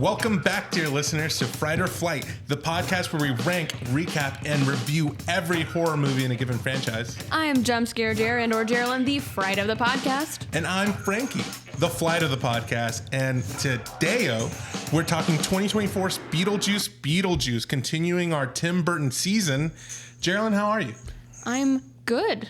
Welcome back, dear listeners, to Fright or Flight, the podcast where we rank, recap, and review every horror movie in a given franchise. I am Jump Scare Jer or Geraldine, the Fright of the podcast. And I'm Frankie, the Flight of the podcast. And today, we're talking 2024's Beetlejuice, continuing our Tim Burton season. Geraldine, how are you? I'm good.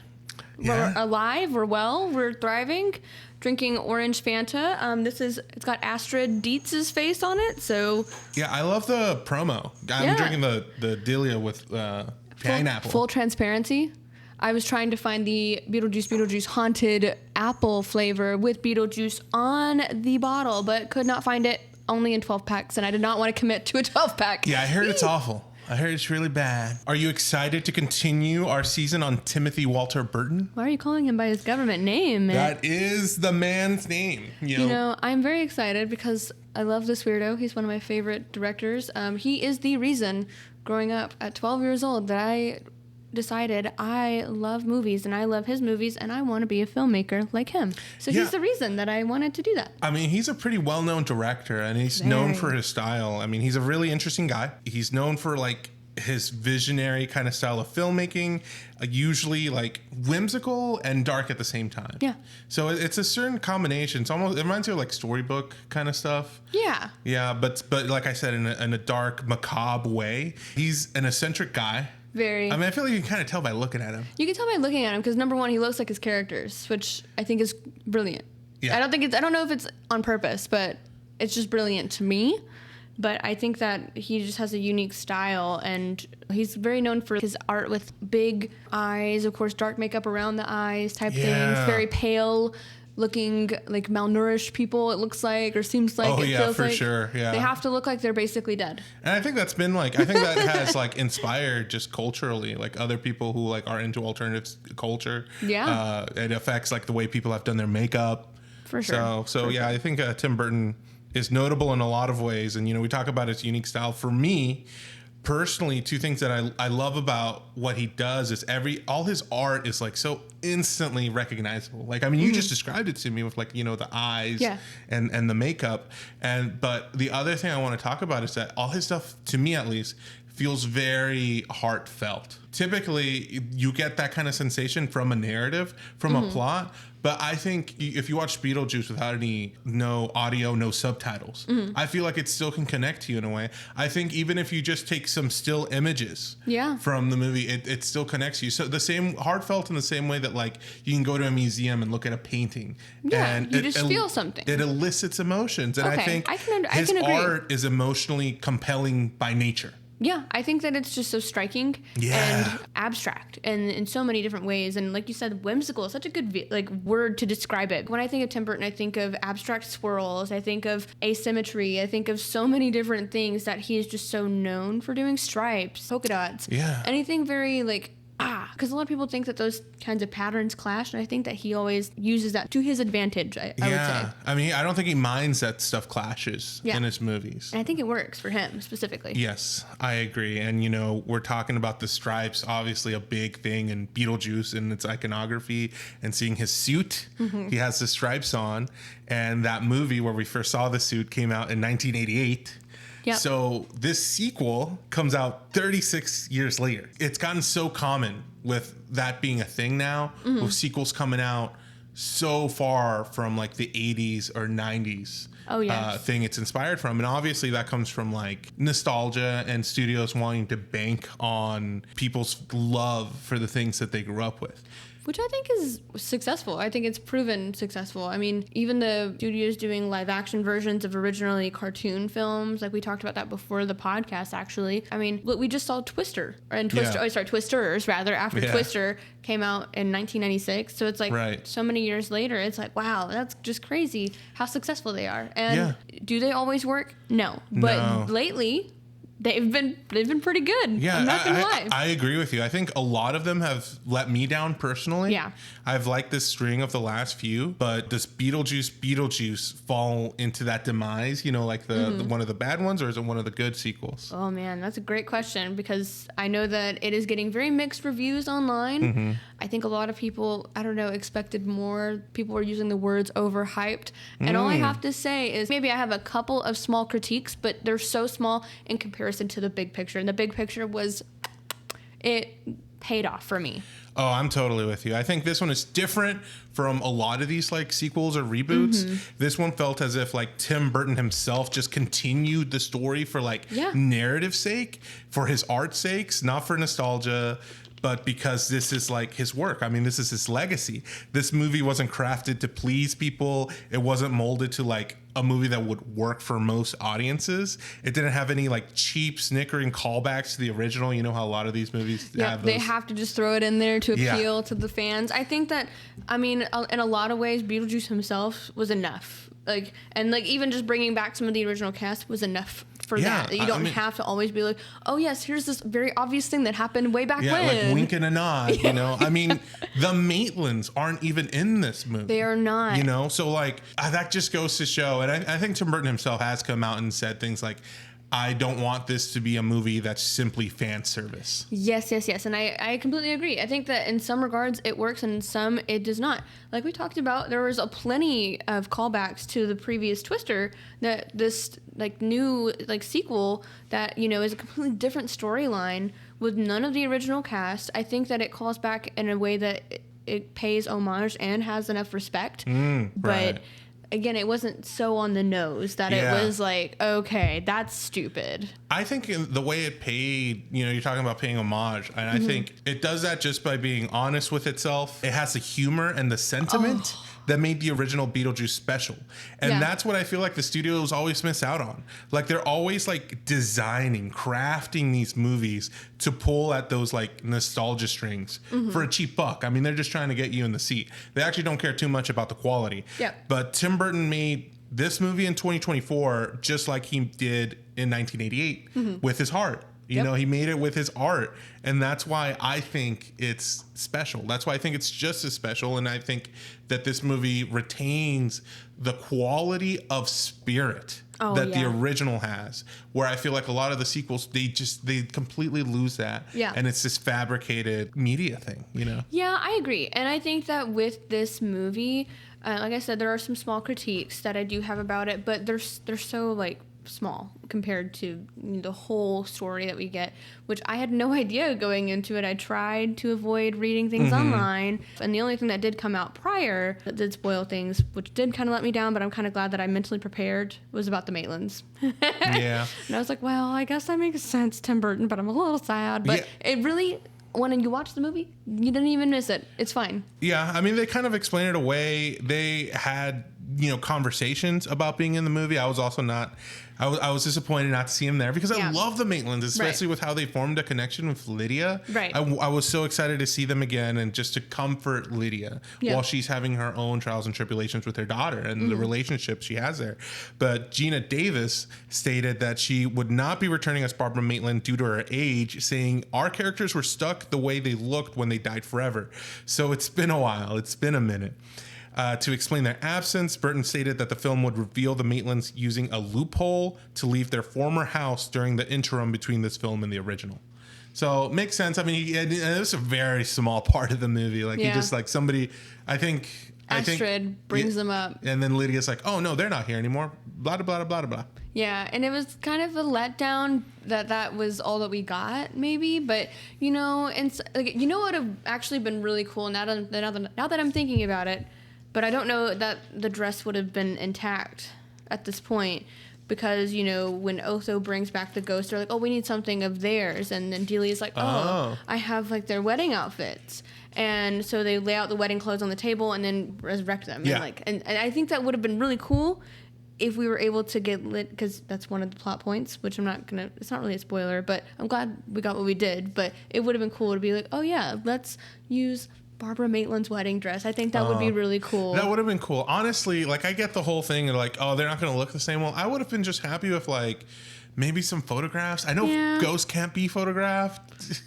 Yeah. We're alive, we're well, we're thriving. Drinking orange Fanta. It's got Astrid Dietz's face on it, so... Yeah, I love the promo. I'm drinking the Delia with pineapple. Full transparency. I was trying to find the Beetlejuice haunted apple flavor with Beetlejuice on the bottle, but could not find it, only in 12 packs, and I did not want to commit to a 12 pack. Yeah, I heard it's awful. I heard it's really bad. Are you excited to continue our season on Timothy Walter Burton? Why are you calling him by his government name? That is the man's name. You know, I'm very excited because I love this weirdo. He's one of my favorite directors. He is the reason, growing up at 12 years old, that I decided I love movies and I love his movies and I want to be a filmmaker like him. So he's the reason that I wanted to do that. I mean, he's a pretty well-known director and he's known for his style. I mean, he's a really interesting guy. He's known for like his visionary kind of style of filmmaking, usually like whimsical and dark at the same time. Yeah. So it's a certain combination. It reminds you of like storybook kind of stuff. Yeah. Yeah, but like I said, in a dark, macabre way. He's an eccentric guy. Very. I mean, I feel like you can kind of tell by looking at him. You can tell by looking at him because number one, he looks like his characters, which I think is brilliant. Yeah. I don't know if it's on purpose, but it's just brilliant to me. But I think that he just has a unique style, and he's very known for his art with big eyes, of course, dark makeup around the eyes type things, very pale looking, like malnourished people, it looks like, or seems like. Feels for like sure. Yeah. They have to look like they're basically dead. And I think that's been like, I think that has like inspired just culturally, like other people who like are into alternative culture. Yeah. It affects like the way people have done their makeup. For sure. So yeah, I think Tim Burton is notable in a lot of ways. And, you know, we talk about his unique style. For me, personally, two things that I love about what he does is all his art is like so instantly recognizable. Like, I mean, you just described it to me with like, you know, the eyes and the makeup. But the other thing I want to talk about is that all his stuff, to me at least, feels very heartfelt. Typically, you get that kind of sensation from a narrative, from a plot. But I think if you watch Beetlejuice without no audio, no subtitles, I feel like it still can connect to you in a way. I think even if you just take some still images from the movie, it still connects you. So the same heartfelt in the same way that like you can go to a museum and look at a painting. Yeah, and you just feel something. It elicits emotions. And I think his agree. art is emotionally compelling by nature. Yeah, I think that it's just so striking and abstract and in so many different ways. And like you said, whimsical is such a good word to describe it. When I think of Tim Burton, I think of abstract swirls. I think of asymmetry. I think of so many different things that he is just so known for doing. Stripes, polka dots. Yeah. Anything very because a lot of people think that those kinds of patterns clash, and I think that he always uses that to his advantage, I would say. I mean, I don't think he minds that stuff clashes in his movies. And I think it works for him specifically. Yes, I agree. And, you know, we're talking about the stripes, obviously a big thing in Beetlejuice and its iconography, and seeing his suit. He has the stripes on. And that movie where we first saw the suit came out in 1988. Yep. So this sequel comes out 36 years later. It's gotten so common with that being a thing now, with sequels coming out so far from like the 80s or 90s thing it's inspired from. And obviously that comes from like nostalgia and studios wanting to bank on people's love for the things that they grew up with. Which I think is successful. I think it's proven successful. I mean, even the studios doing live action versions of originally cartoon films, like we talked about that before the podcast, actually. I mean, we just saw Twisters, after Twister came out in 1996. So it's like so many years later, it's like, wow, that's just crazy how successful they are. And do they always work? No. But lately, they've been pretty good. Yeah, I'm not gonna lie. I agree with you. I think a lot of them have let me down personally. Yeah. I've liked this string of the last few, but does Beetlejuice fall into that demise? You know, like the one of the bad ones, or is it one of the good sequels? Oh man, that's a great question, because I know that it is getting very mixed reviews online. I think a lot of people, I don't know, expected more. People were using the words overhyped. And all I have to say is maybe I have a couple of small critiques, but they're so small in comparison to the big picture. And the big picture it paid off for me. Oh, I'm totally with you. I think this one is different from a lot of these like sequels or reboots. This one felt as if like Tim Burton himself just continued the story for like narrative sake, for his art sakes, not for nostalgia, but because this is like his work. I mean, this is his legacy. This movie wasn't crafted to please people. It wasn't molded to like a movie that would work for most audiences. It didn't have any like cheap snickering callbacks to the original. You know how a lot of these movies have those. They have to just throw it in there to appeal to the fans. I think that, I mean, in a lot of ways, Beetlejuice himself was enough. Like, and like even just bringing back some of the original cast was enough for that. You don't have to always be like, oh yes, here's this very obvious thing that happened way back when. Like wink and a nod, you know? I mean, the Maitlands aren't even in this movie. They are not. You know? So like, that just goes to show, and I think Tim Burton himself has come out and said things like, I don't want this to be a movie that's simply fan service. Yes. And I completely agree. I think that in some regards it works and in some it does not. Like we talked about, there was a plenty of callbacks to the previous Twister, that this like new like sequel that, you know, is a completely different storyline with none of the original cast. I think that it calls back in a way that it pays homage and has enough respect. But again, it wasn't so on the nose that it was like, okay, that's stupid. I think the way it paid, you know, you're talking about paying homage, and I think it does that just by being honest with itself. It has the humor and the sentiment that made the original Beetlejuice special. And that's what I feel like the studios always miss out on. Like they're always like designing, crafting these movies to pull at those like nostalgia strings for a cheap buck. I mean, they're just trying to get you in the seat. They actually don't care too much about the quality. But Tim Burton made this movie in 2024 just like he did in 1988 with his heart. You know, he made it with his art. And that's why I think it's special. That's why I think it's just as special. And I think that this movie retains the quality of spirit that the original has, where I feel like a lot of the sequels, they completely lose that. And it's this fabricated media thing, you know? Yeah, I agree. And I think that with this movie, like I said, there are some small critiques that I do have about it, but they're so like small compared to the whole story that we get, which I had no idea going into it. I tried to avoid reading things online, and the only thing that did come out prior that did spoil things, which did kind of let me down, but I'm kind of glad that I mentally prepared, was about the Maitlands. And I was like, well, I guess that makes sense, Tim Burton, but I'm a little sad. But it really, when you watch the movie, you didn't even miss it. It's fine. Yeah, I mean, they kind of explain it away. They had, you know, conversations about being in the movie. I was also not... I was disappointed not to see him there because I love the Maitlands, especially with how they formed a connection with Lydia. I was so excited to see them again and just to comfort Lydia while she's having her own trials and tribulations with her daughter and the relationship she has there. But Gina Davis stated that she would not be returning as Barbara Maitland due to her age, saying our characters were stuck the way they looked when they died forever. So it's been a while. It's been a minute. To explain their absence, Burton stated that the film would reveal the Maitlands using a loophole to leave their former house during the interim between this film and the original. So it makes sense. I mean, it was a very small part of the movie. Like he just like somebody, I think Astrid brings them up. And then Lydia's like, oh no, they're not here anymore. Blah, blah, blah, blah, blah. Yeah, and it was kind of a letdown that was all that we got, maybe. But, you know, and like, you know what would have actually been really cool now that I'm thinking about it, but I don't know that the dress would have been intact at this point because, you know, when Otho brings back the ghost, they're like, oh, we need something of theirs. And then Delia's like, oh, I have, like, their wedding outfits. And so they lay out the wedding clothes on the table and then resurrect them. Yeah. And I think that would have been really cool if we were able to get lit, because that's one of the plot points, which I'm not going to, it's not really a spoiler, but I'm glad we got what we did. But it would have been cool to be like, oh, yeah, let's use Barbara Maitland's wedding dress. I think that would be really cool. That would have been cool. Honestly, like I get the whole thing of like, oh, they're not going to look the same. Well, I would have been just happy with like maybe some photographs. I know ghosts can't be photographed.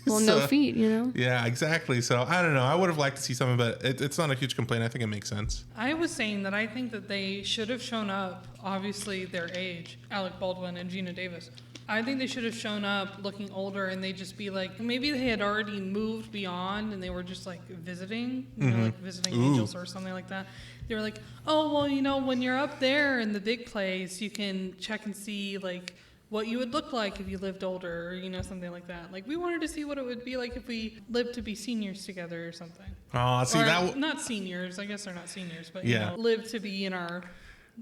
Well, no feet, you know? Yeah, exactly. So I don't know. I would have liked to see something, but it's not a huge complaint. I think it makes sense. I was saying that I think that they should have shown up, obviously their age, Alec Baldwin and Gina Davis. I think they should have shown up looking older, and they just be like, maybe they had already moved beyond and they were just like visiting, you know, like visiting angels or something like that. They were like, oh, well, you know, when you're up there in the big place, you can check and see like what you would look like if you lived older, or, you know, something like that. Like, we wanted to see what it would be like if we lived to be seniors together or something. Oh, see, not seniors. I guess they're not seniors, but, you know, live to be in our,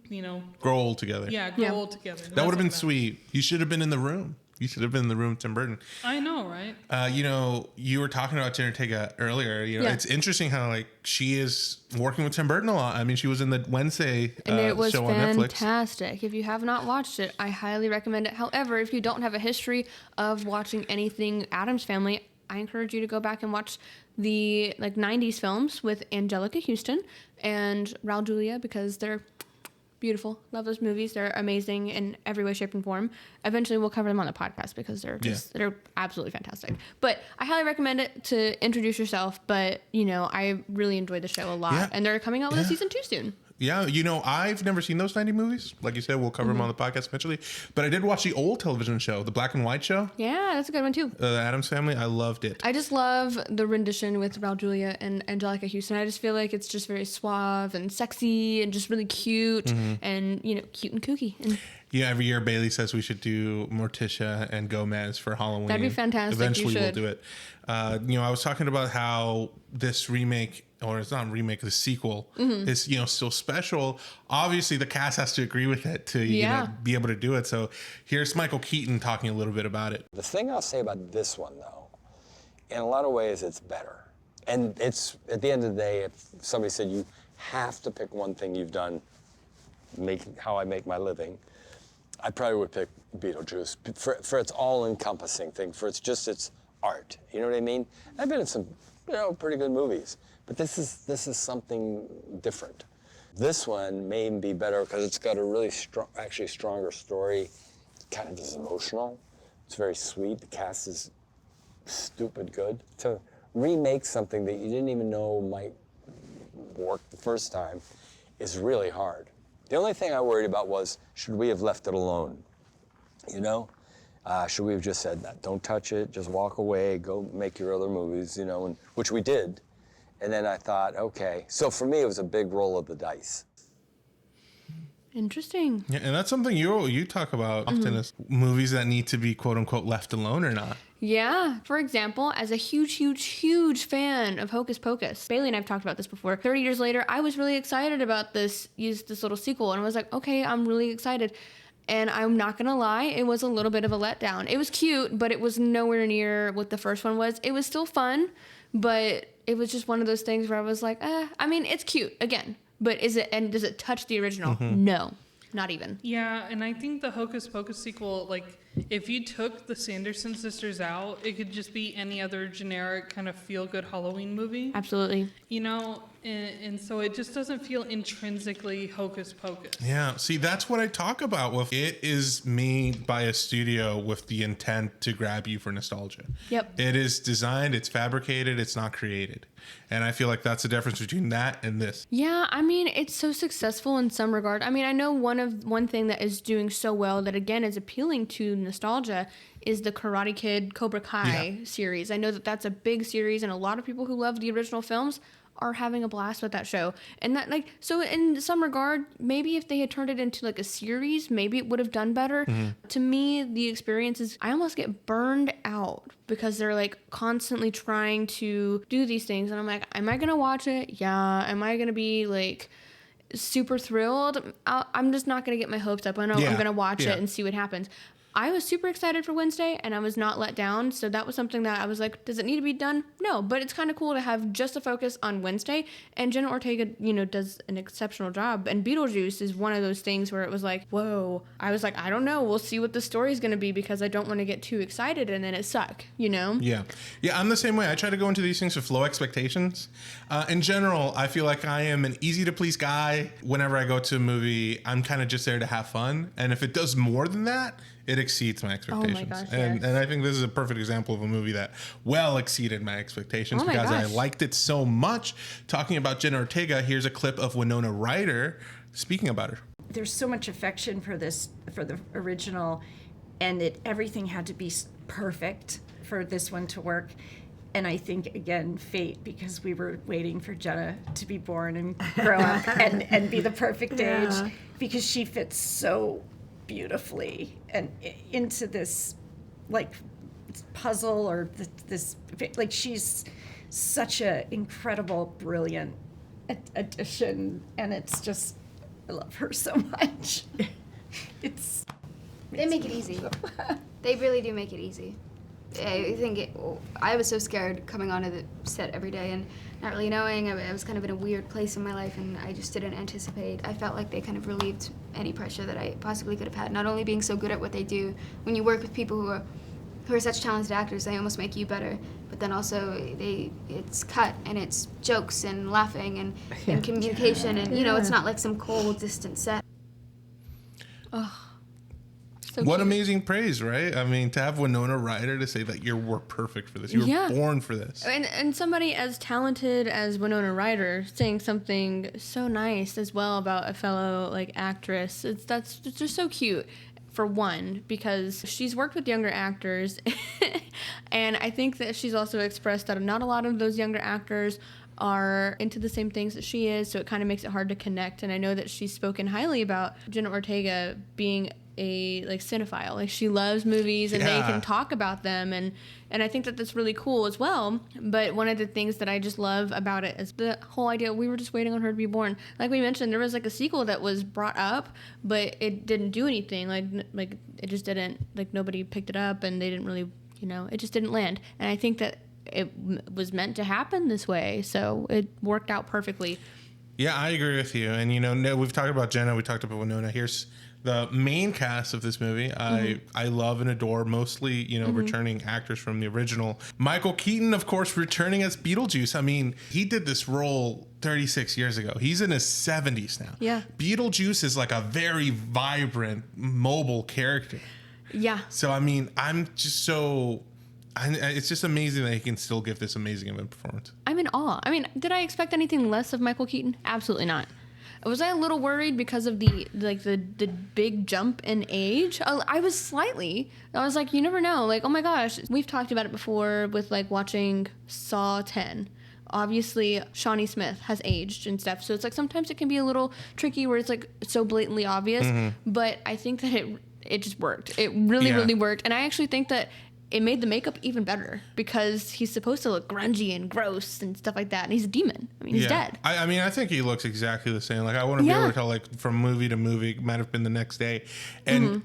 you know. Grow old together. Yeah, grow old together. That would have been sweet. You should have been in the room. You should have been in the room with Tim Burton. I know, right? You know, you were talking about Jenna Ortega earlier. You know, it's interesting how like she is working with Tim Burton a lot. I mean, she was in the Wednesday and it was show on Netflix. Fantastic. If you have not watched it, I highly recommend it. However, if you don't have a history of watching anything Addams Family, I encourage you to go back and watch the like 90s films with Angelica Houston and Raul Julia, because they're beautiful. Love those movies. They're amazing in every way, shape, and form. Eventually, we'll cover them on the podcast because they're absolutely fantastic. But I highly recommend it to introduce yourself. But, you know, I really enjoyed the show a lot. And they're coming out with a season 2 soon. Yeah, you know, I've never seen those 90 movies. Like you said, we'll cover them on the podcast eventually. But I did watch the old television show, the black and white show. Yeah, that's a good one too. The Addams Family. I loved it. I just love the rendition with Raul Julia and Angelica Houston. I just feel like it's just very suave and sexy and just really cute and, you know, cute and kooky. And yeah, every year Bailey says we should do Morticia and Gomez for Halloween. That'd be fantastic. Eventually we'll do it. You know, I was talking about how this remake, or it's not a remake, the sequel is, you know, still special. Obviously, the cast has to agree with it to, you know, be able to do it. So here's Michael Keaton talking a little bit about it. The thing I'll say about this one, though, in a lot of ways, it's better. And it's, at the end of the day, if somebody said you have to pick one thing you've done, how I make my living, I probably would pick Beetlejuice for its all-encompassing thing, for its art. You know what I mean? I've been in some, you know, pretty good movies, but this is something different. This one may be better because it's got a really actually stronger story. Kind of is emotional. It's very sweet. The cast is stupid good. To remake something that you didn't even know might work the first time is really hard. The only thing I worried about was, should we have left it alone? You know? Should we have just said that? Don't touch it, just walk away, go make your other movies, you know, which we did. And then I thought, okay. So for me, it was a big roll of the dice. Interesting. Yeah, and that's something you talk about often, is movies that need to be quote unquote left alone or not. Yeah. For example, as a huge fan of Hocus Pocus, Bailey and I have talked about this before. 30 years later, I was really excited about this little sequel, and I was like, okay, I'm really excited. And I'm not going to lie, it was a little bit of a letdown. It was cute, but it was nowhere near what the first one was. It was still fun, but it was just one of those things where I was like, I mean, it's cute, again. But does it touch the original? No, not even. Yeah, and I think the Hocus Pocus sequel, like, if you took the Sanderson sisters out, it could just be any other generic kind of feel-good Halloween movie. Absolutely. You know, and so it just doesn't feel intrinsically Hocus Pocus. Yeah, see, that's what I talk about with it is made by a studio with the intent to grab you for nostalgia. Yep. It is designed, it's fabricated, it's not created. And I feel like that's the difference between that and this. Yeah, I mean, it's so successful in some regard. I mean, I know one thing that is doing so well that, again, is appealing to nostalgia is the Karate Kid Cobra Kai series. I know that that's a big series, and a lot of people who love the original films are having a blast with that show. And that, like, so in some regard, maybe if they had turned it into like a series, maybe it would have done better. To me, the experience is, I almost get burned out because they're like constantly trying to do these things. And I'm like, am I going to watch it? Yeah. Am I going to be like super thrilled? I'm just not going to get my hopes up. I know I'm going to watch it and see what happens. I was super excited for Wednesday, and I was not let down. So that was something that I was like, does it need to be done? No, but it's kind of cool to have just a focus on Wednesday. And Jenna Ortega, you know, does an exceptional job. And Beetlejuice is one of those things where it was like, whoa. I was like, I don't know. We'll see what the story is going to be because I don't want to get too excited and then it suck, you know? Yeah. Yeah, I'm the same way. I try to go into these things with low expectations. In general, I feel like I am an easy-to-please guy. Whenever I go to a movie, I'm kind of just there to have fun. And if it does more than that, it exceeds my expectations. gosh, and yes. I think this is a perfect example of a movie that well exceeded my expectations Oh my because I gosh. liked it so much. Talking about Jenna Ortega, here's a clip of Winona Ryder speaking about her. There's so much affection for the original, and everything had to be perfect for this one to work. And I think, again, fate, because we were waiting for Jenna to be born and grow up and be the perfect age, because she fits so beautifully and into this, like, puzzle or this, like, she's such a incredible, brilliant addition, and it's just, I love her so much. They make it easy. They really do make it easy. I think I was so scared coming onto the set every day and not really knowing. I was kind of in a weird place in my life, and I just didn't anticipate. I felt like they kind of relieved any pressure that I possibly could have had. Not only being so good at what they do, when you work with people who are such talented actors, they almost make you better. But then also it's cut and it's jokes and laughing and communication, and it's not like some cold, distant set. So What cute. amazing praise, right? I mean, to have Winona Ryder to say that you were perfect for this. You were born for this. And somebody as talented as Winona Ryder saying something so nice as well about a fellow like actress. It's just so cute. For one, because she's worked with younger actors, and I think that she's also expressed that not a lot of those younger actors are into the same things that she is, so it kind of makes it hard to connect. And I know that she's spoken highly about Jenna Ortega being a like cinephile, like she loves movies and they can talk about them, and I think that that's really cool as well. But one of the things that I just love about it is the whole idea we were just waiting on her to be born. Like we mentioned, there was like a sequel that was brought up, but it didn't do anything. Like it just didn't, like nobody picked it up, and they didn't really, it just didn't land. And I think that it was meant to happen this way, so it worked out perfectly. Yeah, I agree with you. And we've talked about Jenna, we talked about Winona. Here's the main cast of this movie. I love and adore, mostly, returning actors from the original. Michael Keaton, of course, returning as Beetlejuice. I mean, he did this role 36 years ago. He's in his 70s now. Yeah. Beetlejuice is like a very vibrant, mobile character. Yeah. So, I mean, it's just amazing that he can still give this amazing of a performance. I'm in awe. I mean, did I expect anything less of Michael Keaton? Absolutely not. Was I a little worried because of the big jump in age? I was slightly. I was like, you never know. Like, oh my gosh. We've talked about it before with like watching Saw 10. Obviously, Shawnee Smith has aged and stuff. So it's like sometimes it can be a little tricky where it's like so blatantly obvious. But I think that it just worked. It really worked. And I actually think that it made the makeup even better because he's supposed to look grungy and gross and stuff like that. And he's a demon. I mean, he's dead. I mean, I think he looks exactly the same. Like, I wouldn't be able to tell, like, from movie to movie. It might have been the next day. And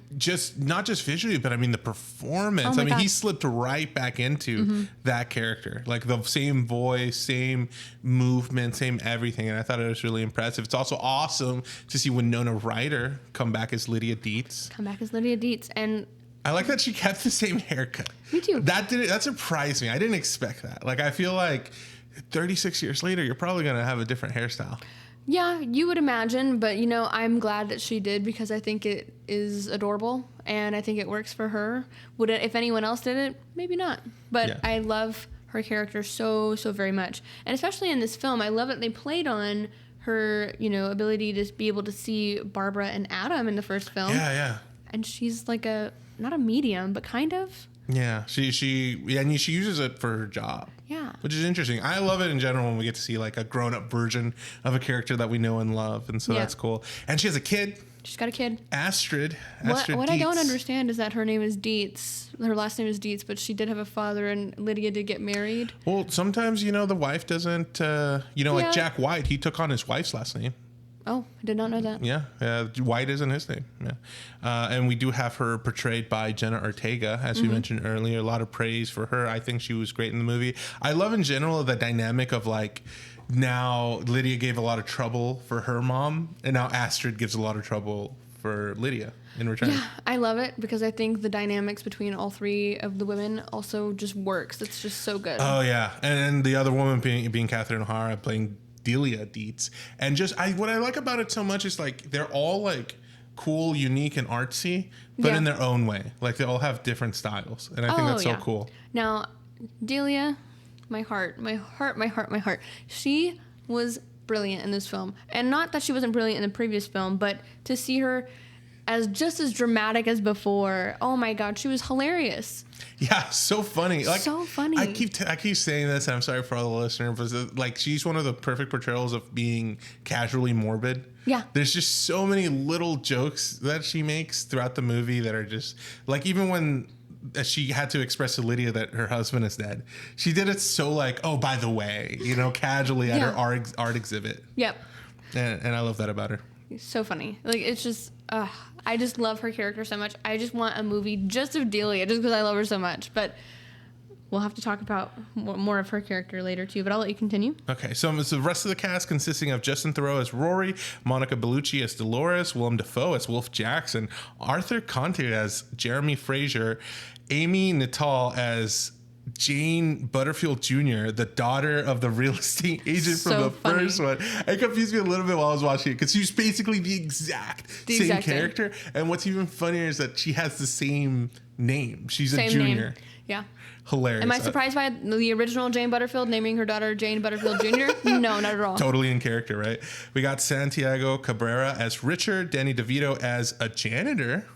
not just visually, but I mean, the performance. Oh my he God. slipped right back into that character. Like, the same voice, same movement, same everything. And I thought it was really impressive. It's also awesome to see Winona Ryder come back as Lydia Dietz. And I like that she kept the same haircut. Me too. That surprised me. I didn't expect that. Like, I feel like 36 years later, you're probably going to have a different hairstyle. yeah, you would imagine, but I'm glad that she did because I think it is adorable and I think it works for her. Would it, if anyone else did it? Maybe not. But I love her character so very much. And especially in this film, I love that they played on her, ability to be able to see Barbara and Adam in the first film. Yeah. And she's like not a medium, but kind of. Yeah, she uses it for her job. Yeah. Which is interesting. I love it in general when we get to see like a grown-up version of a character that we know and love, and so that's cool. And she has a kid. She's got a kid. Astrid What I don't Dietz. understand is that her name is Dietz. Her last name is Dietz, but she did have a father, and Lydia did get married. Well, sometimes the wife doesn't. Like Jack White, he took on his wife's last name. Oh, I did not know that. Yeah, White isn't his name. Yeah, and we do have her portrayed by Jenna Ortega, as we mentioned earlier. A lot of praise for her. I think she was great in the movie. I love in general the dynamic of like now Lydia gave a lot of trouble for her mom, and now Astrid gives a lot of trouble for Lydia in return. Yeah, I love it because I think the dynamics between all three of the women also just works. It's just so good. Oh yeah, and the other woman being Catherine O'Hara playing Delia Dietz. And just what I like about it so much is like they're all like cool, unique, and artsy, but Yeah. in their own way. Like they all have different styles, and I think that's so cool. Now, Delia, my heart. She was brilliant in this film. And not that she wasn't brilliant in the previous film, but to see her as just as dramatic as before. Oh my God, she was hilarious. Yeah, so funny. Like, So funny. I keep saying this, and I'm sorry for all the listeners, but like she's one of the perfect portrayals of being casually morbid. Yeah. There's just so many little jokes that she makes throughout the movie that are just like, even when she had to express to Lydia that her husband is dead, she did it so like, oh, by the way, casually at Yeah. her art exhibit. Yep. And I love that about her. So funny. Like, it's just, I just love her character so much. I just want a movie just of Delia, just because I love her so much. But we'll have to talk about more of her character later, too. But I'll let you continue. Okay, so it's the rest of the cast consisting of Justin Theroux as Rory, Monica Bellucci as Dolores, Willem Dafoe as Wolf Jackson, Arthur Conte as Jeremy Fraser, Amy Natal as Jane Butterfield Jr., the daughter of the real estate agent from So the funny. first one. It confused me a little bit while I was watching it because she's basically the exact same exact same. character. And what's even funnier is that she has the same name. She's a Same junior. name. Yeah. Hilarious. Am I surprised by the original Jane Butterfield naming her daughter Jane Butterfield Jr.? No, not at all. Totally in character, right? We got Santiago Cabrera as Richard, Danny DeVito as a janitor,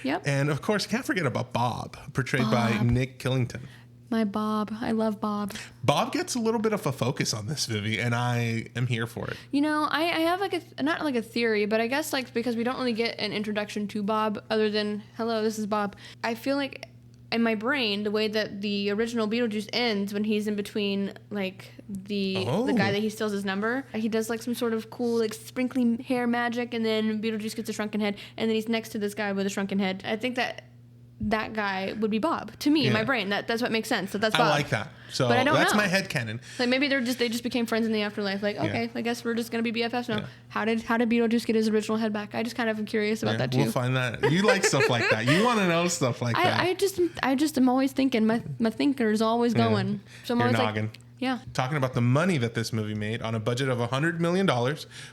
Yep. and of course, can't forget about Bob, portrayed by Nick Killington. My Bob. I love Bob. Bob gets a little bit of a focus on this movie, and I am here for it. I have like not like a theory, but I guess like because we don't really get an introduction to Bob other than, hello, this is Bob. I feel like in my brain, the way that the original Beetlejuice ends when he's in between like the guy that he steals his number, he does like some sort of cool like sprinkling hair magic, and then Beetlejuice gets a shrunken head, and then he's next to this guy with a shrunken head. I think that guy would be Bob to me in my brain. That's what makes sense. That's Bob. I like that. So But I don't that's know. my headcanon. Like maybe they just became friends in the afterlife. Like, okay, I guess we're just gonna be BFFs now. Yeah. How did Beetlejuice get his original head back? I just kind of am curious about that too. We'll find that. You like stuff like that. You want to know stuff like that. I just am always thinking. My thinker's always going. So I'm Your always noggin. like, yeah. Talking about the money that this movie made on a budget of $100 million,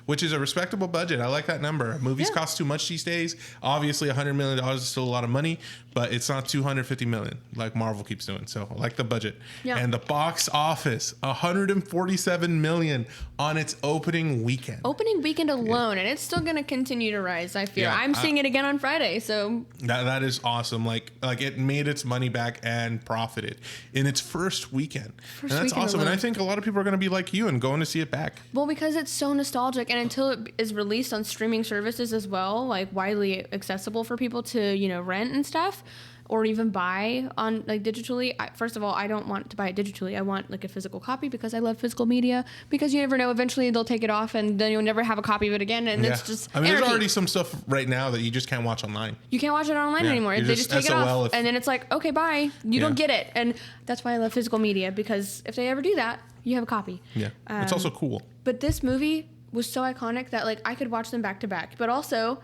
which is a respectable budget. I like that number. Movies Yeah. cost too much these days. Obviously, $100 million is still a lot of money, but it's not $250 million like Marvel keeps doing. So I like the budget. Yeah. And the box office, $147 million on its opening weekend. Opening weekend alone, and it's still gonna continue to rise. I feel. Yeah, I'm seeing it again on Friday. So That is awesome. Like it made its money back and profited in its first weekend. And that's weekend awesome. And I alone. think a lot of people are going to be like you and going to see it back. well, because it's so nostalgic, and until it is released on streaming services as well, like widely accessible for people to rent and stuff, or even buy on like digitally. First of all, I don't want to buy it digitally. I want like a physical copy because I love physical media. Because you never know, eventually they'll take it off, and then you'll never have a copy of it again, and it's just. I mean, there's anarchy. already some stuff right now that you just can't watch online. You can't watch it online Yeah, anymore. you're They just just take it SOL off, if- and then it's like, okay, bye. You don't Yeah. get it, and that's why I love physical media, because if they ever do that, you have a copy. Yeah. It's also cool. But this movie was so iconic that like I could watch them back to back. But also,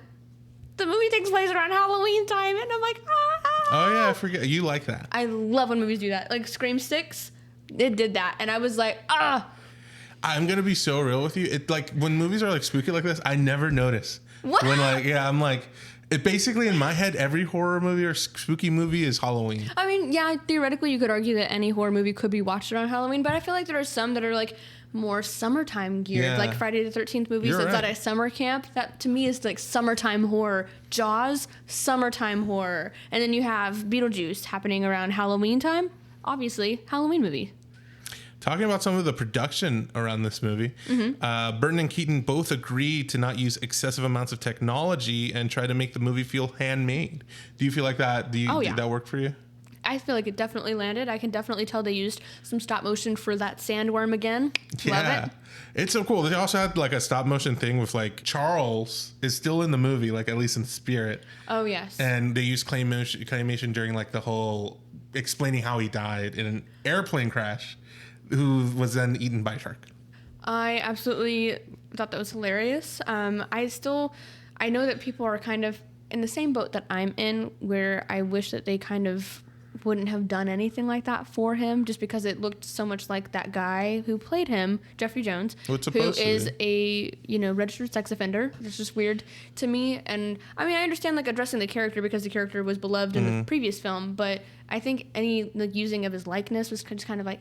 the movie takes place around Halloween time, and I'm like, Oh, yeah. I forget. You like that. I love when movies do that. Like Scream 6, it did that, and I was like, I'm going to be so real with you. It like when movies are like spooky like this, I never notice. What? When I'm like, it basically in my head, every horror movie or spooky movie is Halloween. I mean, yeah, theoretically you could argue that any horror movie could be watched around Halloween, but I feel like there are some that are like more summertime geared, Yeah. like Friday the 13th movies You're that's right. at a summer camp. That to me is like summertime horror. Jaws, summertime horror. And then you have Beetlejuice happening around Halloween time. Obviously, Halloween movie. Talking about some of the production around this movie, Burton and Keaton both agreed to not use excessive amounts of technology and try to make the movie feel handmade. Do you feel like that? Did that work for you? I feel like it definitely landed. I can definitely tell they used some stop motion for that sandworm again. Love it. It's so cool. They also had like a stop motion thing with like Charles is still in the movie, like at least in spirit. Oh, yes. And they used claymation during like the whole explaining how he died in an airplane crash, who was then eaten by a shark. I absolutely thought that was hilarious. I know that people are kind of in the same boat that I'm in, where I wish that they kind of wouldn't have done anything like that for him just because it looked so much like that guy who played him, Jeffrey Jones, Well, it's who supposed to is be. a registered sex offender. It's just weird to me. And I mean, I understand like addressing the character because the character was beloved in the previous film, but I think any like using of his likeness was just kind of like,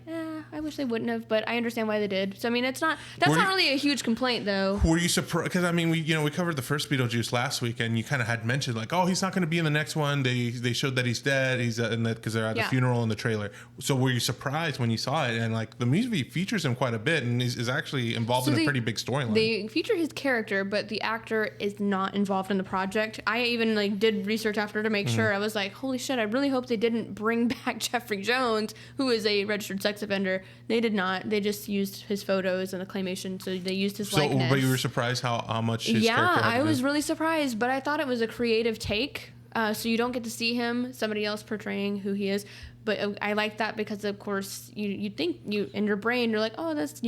I wish they wouldn't have, but I understand why they did. So I mean, that's not really a huge complaint though. Were you surprised? Because I mean, we covered the first Beetlejuice last week, and you kind of had mentioned like, oh, he's not going to be in the next one. They showed that he's dead. He's in that because they're at the funeral in the trailer. So were you surprised when you saw it? And like the movie features him quite a bit, and is actually involved in a pretty big storyline. They feature his character, but the actor is not involved in the project. I even like did research after to make sure. I was like, holy shit! I really hope they didn't bring back Jeffrey Jones, who is a registered sex offender. They did not. They just used his photos and the claymation, so they used his likeness. But you were surprised how much his character had I was been. really surprised, but I thought it was a creative take. So you don't get to see him, somebody else portraying who he is. But I like that because, of course, you think in your brain you're like, oh, that's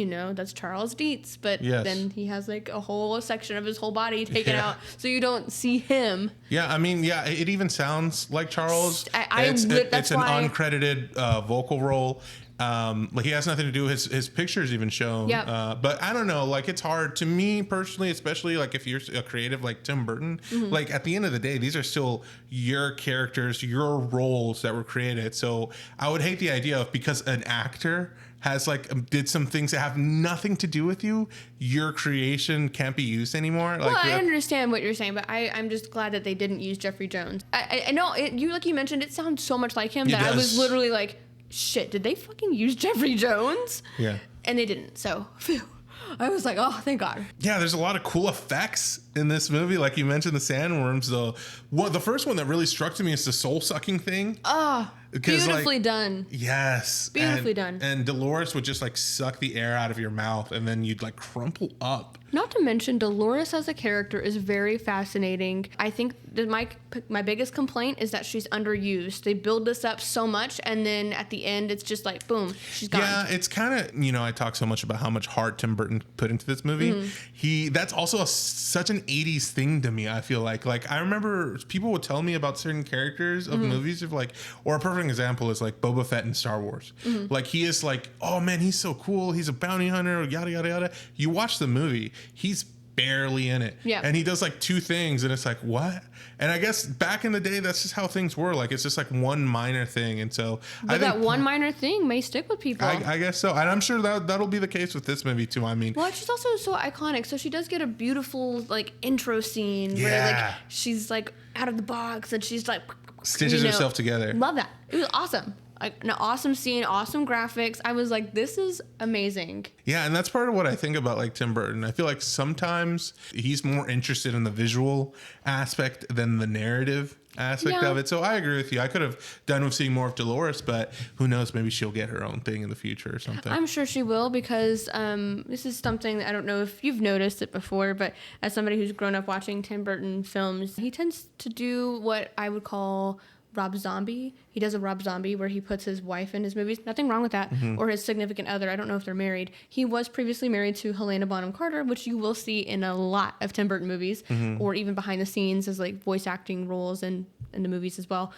Charles Dietz, but then he has like a whole section of his whole body taken out, so you don't see him. Yeah, I mean, it even sounds like Charles. It's an uncredited vocal role. Like he has nothing to do with his pictures even shown. But I don't know, like it's hard to me personally, especially like if you're a creative like Tim Burton, like at the end of the day, these are still your characters, your roles that were created. So I would hate the idea of because an actor has like did some things that have nothing to do with you, your creation can't be used anymore. Well, I understand what you're saying, but I'm just glad that they didn't use Jeffrey Jones. I know like you mentioned, it sounds so much like him that I was literally like, shit, did they fucking use Jeffrey Jones? Yeah. And they didn't, so phew. I was like, oh, thank God. Yeah, there's a lot of cool effects in this movie. Like you mentioned the sandworms, though. Well, the first one that really struck to me is the soul-sucking thing. Oh, beautifully done. Yes. Beautifully done. And Dolores would just like suck the air out of your mouth, and then you'd like crumple up. Not to mention, Dolores as a character is very fascinating. I think that my biggest complaint is that she's underused. They build this up so much, and then at the end, it's just like, boom, she's gone. Yeah, it's kind of, I talk so much about how much heart Tim Burton put into this movie. That's also such an 80s thing to me, I feel like. Like, I remember people would tell me about certain characters of movies, of like, or a perfect example is like Boba Fett in Star Wars. Like, he is like, oh man, he's so cool. He's a bounty hunter, yada, yada, yada. You watch the movie, he's barely in it. Yeah. And he does like two things, and it's like, what? And I guess back in the day, that's just how things were. Like, it's just like one minor thing. And so but I think that one minor thing may stick with people. I guess so. And I'm sure that'll be the case with this movie too. I mean, well, she's also so iconic. So she does get a beautiful like intro scene where like she's like out of the box and she's like stitches herself together. Love that. It was awesome. An awesome scene, awesome graphics. I was like, this is amazing. Yeah, and that's part of what I think about like Tim Burton. I feel like sometimes he's more interested in the visual aspect than the narrative aspect of it. So I agree with you. I could have done with seeing more of Dolores, but who knows? Maybe she'll get her own thing in the future or something. I'm sure she will, because this is something that I don't know if you've noticed it before, but as somebody who's grown up watching Tim Burton films, he tends to do what I would call Rob Zombie. He does a Rob Zombie where he puts his wife in his movies. Nothing wrong with that. Or his significant other. I don't know if they're married. He was previously married to Helena Bonham Carter, which you will see in a lot of Tim Burton movies, or even behind the scenes as like voice acting roles in the movies as well.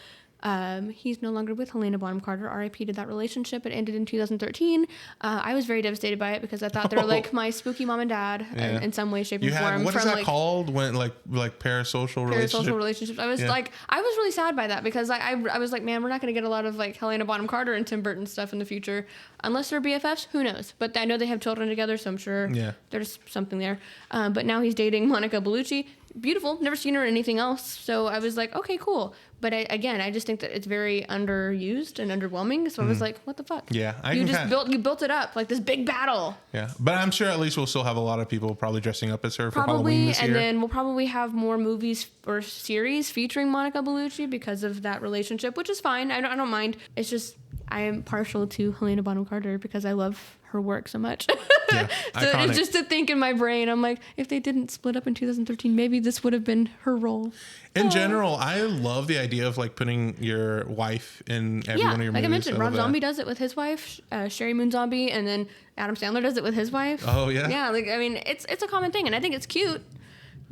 He's no longer with Helena Bonham Carter. R.I.P. to that relationship. It ended in 2013. I was very devastated by it because I thought they were like my spooky mom and dad in some way, shape, or form. What is that called? When like parasocial relationships. I was like, I was really sad by that because I was like, man, we're not going to get a lot of like Helena Bonham Carter and Tim Burton stuff in the future unless they're BFFs. Who knows? But I know they have children together, so I'm sure there's something there. But now he's dating Monica Bellucci. Beautiful. Never seen her in anything else. So I was like, okay, cool. But I just think that it's very underused and underwhelming. So I was like, what the fuck? Yeah. You built it up like this big battle. Yeah. But I'm sure at least we'll still have a lot of people probably dressing up as her for Halloween this year. And then we'll probably have more movies or series featuring Monica Bellucci because of that relationship, which is fine. I don't mind. It's just I am partial to Helena Bonham Carter because I love her work so much. Yeah, so it's just to think in my brain, I'm like, if they didn't split up in 2013, maybe this would have been her role. In general, I love the idea of like putting your wife in every one of your movies. Like I mentioned, Rob Zombie does it with his wife, Sherry Moon Zombie, and then Adam Sandler does it with his wife. Oh yeah. Yeah, like I mean, it's a common thing, and I think it's cute.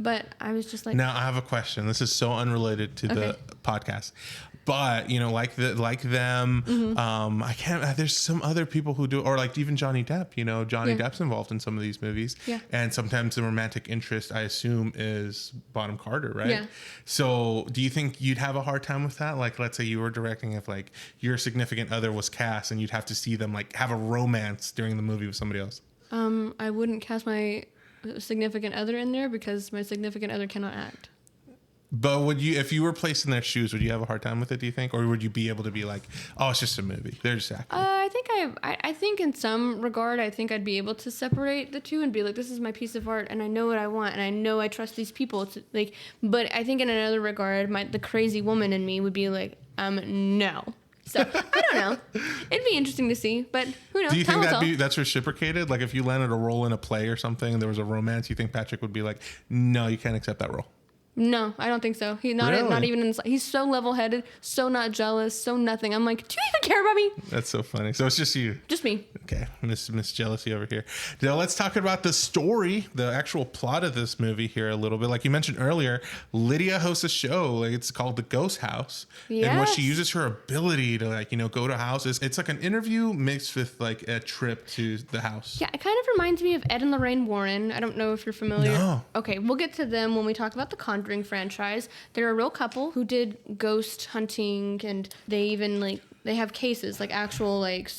But I was just like, Now I have a question. This is so unrelated to the podcast, but you know, like them, I can't. There's some other people who do, or like even Johnny Depp. You know, Johnny Depp's involved in some of these movies, and sometimes the romantic interest, I assume, is Bonham Carter, right? Yeah. So, do you think you'd have a hard time with that? Like, let's say you were directing, if like your significant other was cast, and you'd have to see them like have a romance during the movie with somebody else. I wouldn't cast my significant other in there because my significant other cannot act. But would you, if you were placed in their shoes, would you have a hard time with it, do you think? Or would you be able to be like, oh, it's just a movie, they're just acting? I think in some regard, I think I'd be able to separate the two and be like, this is my piece of art and I know what I want and I know I trust these people. To, like, but I think in another regard, the crazy woman in me would be like, no. So I don't know. It'd be interesting to see, but who knows? Do you think that's reciprocated? Like if you landed a role in a play or something and there was a romance, you think Patrick would be like, no, you can't accept that role? No, I don't think so. He's not even in. He's so level-headed, so not jealous, so nothing. I'm like, do you even care about me? That's so funny. So it's just you. Just me. Okay, Miss Jealousy over here. Now let's talk about the story, the actual plot of this movie here a little bit. Like you mentioned earlier, Lydia hosts a show. Like it's called The Ghost House, and what she uses her ability to like go to houses. It's like an interview mixed with like a trip to the house. Yeah, it kind of reminds me of Ed and Lorraine Warren. I don't know if you're familiar. No. Okay, we'll get to them when we talk about the Conjuring franchise. They're a real couple who did ghost hunting, and they even they have cases, like actual like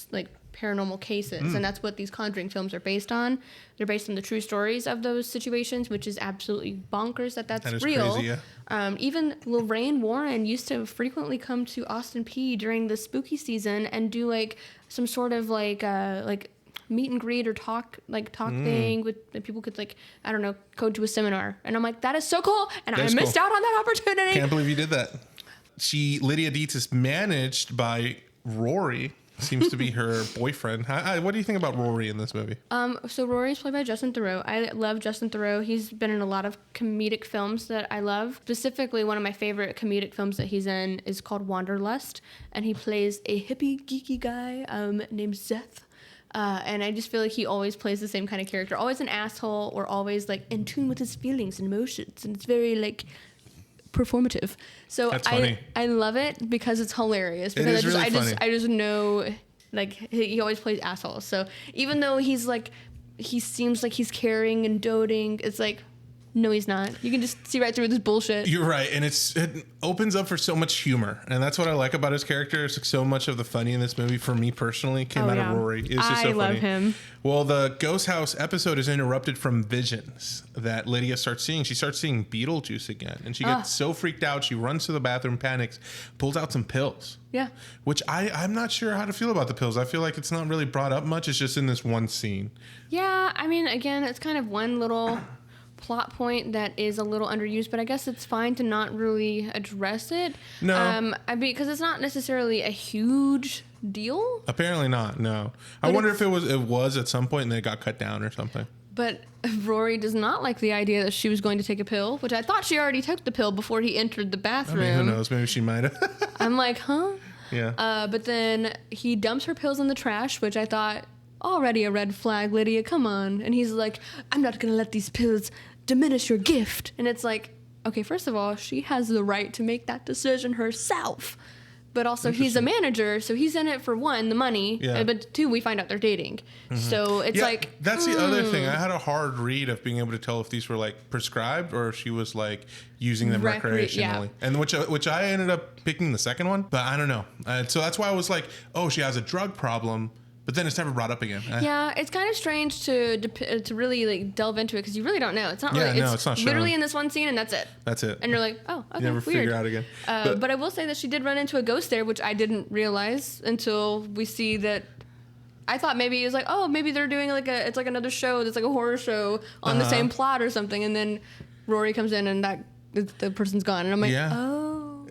paranormal cases, and that's what these Conjuring films are based on. They're based on the true stories of those situations, which is absolutely bonkers that is real. Crazy, yeah. Even Lorraine Warren used to frequently come to Austin P during the spooky season and do like some sort of like meet and greet or talk thing with that people could go to a seminar. And I'm like, that is so cool. And I missed out on that opportunity. Can't believe you did that. Lydia Dietz is managed by Rory. Seems to be her boyfriend. What do you think about Rory in this movie? So Rory is played by Justin Theroux. I love Justin Theroux. He's been in a lot of comedic films that I love. Specifically, one of my favorite comedic films that he's in is called Wanderlust. And he plays a hippie, geeky guy named Zeth. And I just feel like he always plays the same kind of character. Always an asshole or always in tune with his feelings and emotions. And it's very performative. So That's funny. I love it because it's hilarious. Because It is really funny. I just know he always plays assholes. So even though he seems like he's caring and doting, it's like, no, he's not. You can just see right through this bullshit. You're right, and it opens up for so much humor, and that's what I like about his character. It's so much of the funny in this movie, for me personally, came out of Rory. It's just so funny. I love him. Well, the Ghost House episode is interrupted from visions that Lydia starts seeing. She starts seeing Beetlejuice again, and she gets so freaked out, she runs to the bathroom, panics, pulls out some pills. Yeah. Which I'm not sure how to feel about the pills. I feel like it's not really brought up much. It's just in this one scene. Yeah, I mean, again, it's kind of one little plot point that is a little underused, but I guess it's fine to not really address it. No. Because it's not necessarily a huge deal. Apparently not, no. I wonder if it was at some point and then it got cut down or something. But Rory does not like the idea that she was going to take a pill, which I thought she already took the pill before he entered the bathroom. I mean, who knows? Maybe she might have. I'm like, huh? Yeah. But then he dumps her pills in the trash, which I thought, already a red flag, Lydia, come on. And he's like, I'm not going to let these pills diminish your gift. And it's like, okay, first of all, she has the right to make that decision herself. But also, he's a manager, so he's in it for one, the money. Yeah. But two, we find out they're dating. Mm-hmm. So it's that's the other thing. I had a hard read of being able to tell if these were prescribed or if she was using them recreationally. Yeah. And which I ended up picking the second one, but I don't know. So that's why I was like, oh, she has a drug problem. But then it's never brought up again. Yeah, it's kind of strange to really delve into it because you really don't know. It's not really. It's not literally in this one scene and that's it. That's it. And you're like, oh, okay, you never weird. Figure out again. But I will say that she did run into a ghost there, which I didn't realize until we see that. I thought maybe it was maybe they're doing it's another show that's a horror show on the same plot or something, and then Rory comes in and the person's gone, and I'm like, oh.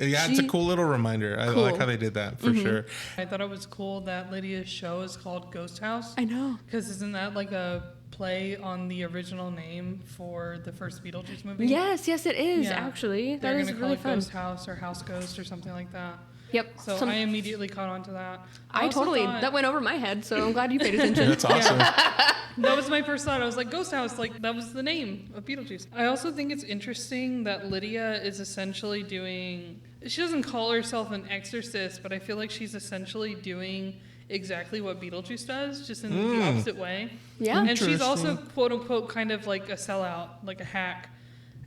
Yeah, it's a cool little reminder. I like how they did that, for sure. I thought it was cool that Lydia's show is called Ghost House. I know. Because isn't that a play on the original name for the first Beetlejuice movie? Yes, it is, actually. They're going to call it Ghost House or House Ghost or something like that. Yep. So I immediately caught on to that. I also totally, thought- that went over my head, so I'm glad you paid attention. That's awesome. That was my first thought. I was like, Ghost House, like that was the name of Beetlejuice. I also think it's interesting that Lydia is essentially doing, she doesn't call herself an exorcist, but I feel like she's essentially doing exactly what Beetlejuice does, just in the opposite way. Yeah. And she's also Interesting. quote unquote kind of like a sellout, like a hack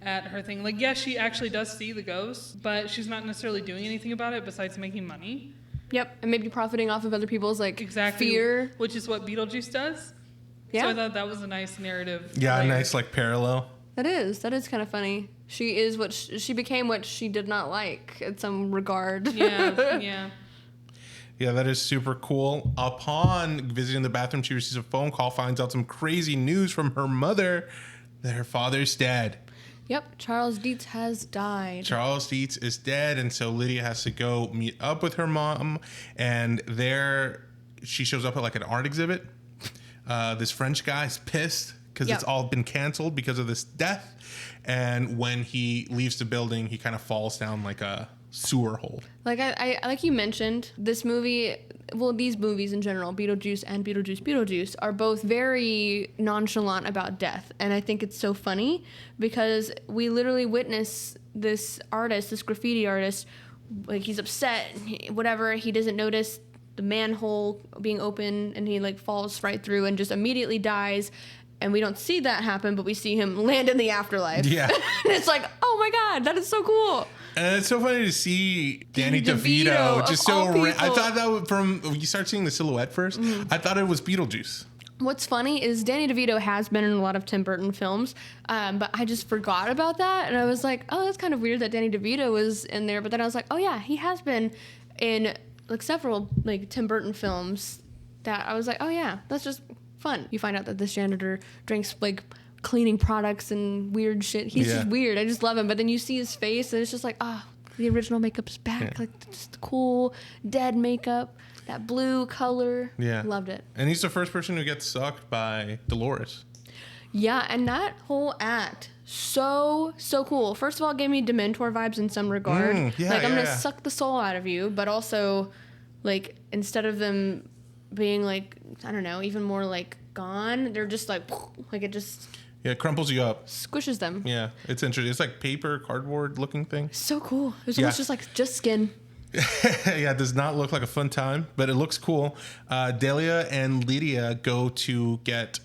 at her thing. Like, yes, she actually does see the ghosts, but she's not necessarily doing anything about it besides making money. Yep. And maybe profiting off of other people's like Exactly. fear. Which is what Beetlejuice does. Yeah. So I thought that was a nice narrative. Yeah, a layer. nice like parallel. That is kind of funny. She is what she became what she did not like in some regard. Yeah, yeah. Yeah, that is super cool. Upon visiting the bathroom, she receives a phone call, finds out some crazy news from her mother that her father's dead. Yep. Charles Dietz has died. Charles Dietz is dead, and so Lydia has to go meet up with her mom. And there, she shows up at like an art exhibit. This French guy's pissed because Yep. it's all been canceled because of this death. And when he leaves the building, he kind of falls down like a sewer hole. Like I like you mentioned, this movie, well, these movies in general, Beetlejuice and Beetlejuice, are both very nonchalant about death. And I think it's so funny because we literally witness this artist, this graffiti artist, like he's upset, whatever, he doesn't notice the manhole being open and he like falls right through and just immediately dies. And we don't see that happen, but we see him land in the afterlife. Yeah. And it's like, oh my God, that is so cool. And it's so funny to see Danny Danny DeVito DeVito, just of so. all I people. thought that would, from when you start seeing the silhouette 1st, I thought it was Beetlejuice. What's funny is Danny DeVito has been in a lot of Tim Burton films, but I just forgot about that. And I was like, oh, that's kind of weird that Danny DeVito was in there. But then I was like, oh yeah, he has been in like several like Tim Burton films that I was like, oh yeah, that's just fun. You find out that this janitor drinks like cleaning products and weird shit. He's Yeah. just weird. I just love him. But then you see his face and it's just like, ah, the original makeup's back. Yeah. Like just cool dead makeup, that blue color. Yeah. Loved it. And he's the first person who gets sucked by Dolores. Yeah, and that whole act, so cool. First of all, it gave me Dementor vibes in some regard. Yeah, like, I'm yeah, gonna yeah. suck the soul out of you, but also, like, instead of them being, like, I don't know, even more, like, gone, they're just, like it just Yeah, it crumples you up. squishes them. Yeah, it's interesting. It's like paper, cardboard looking thing. So cool. It's Yeah. almost just, like, just skin. Yeah, it does not look like a fun time, but it looks cool. Delia and Lydia go to get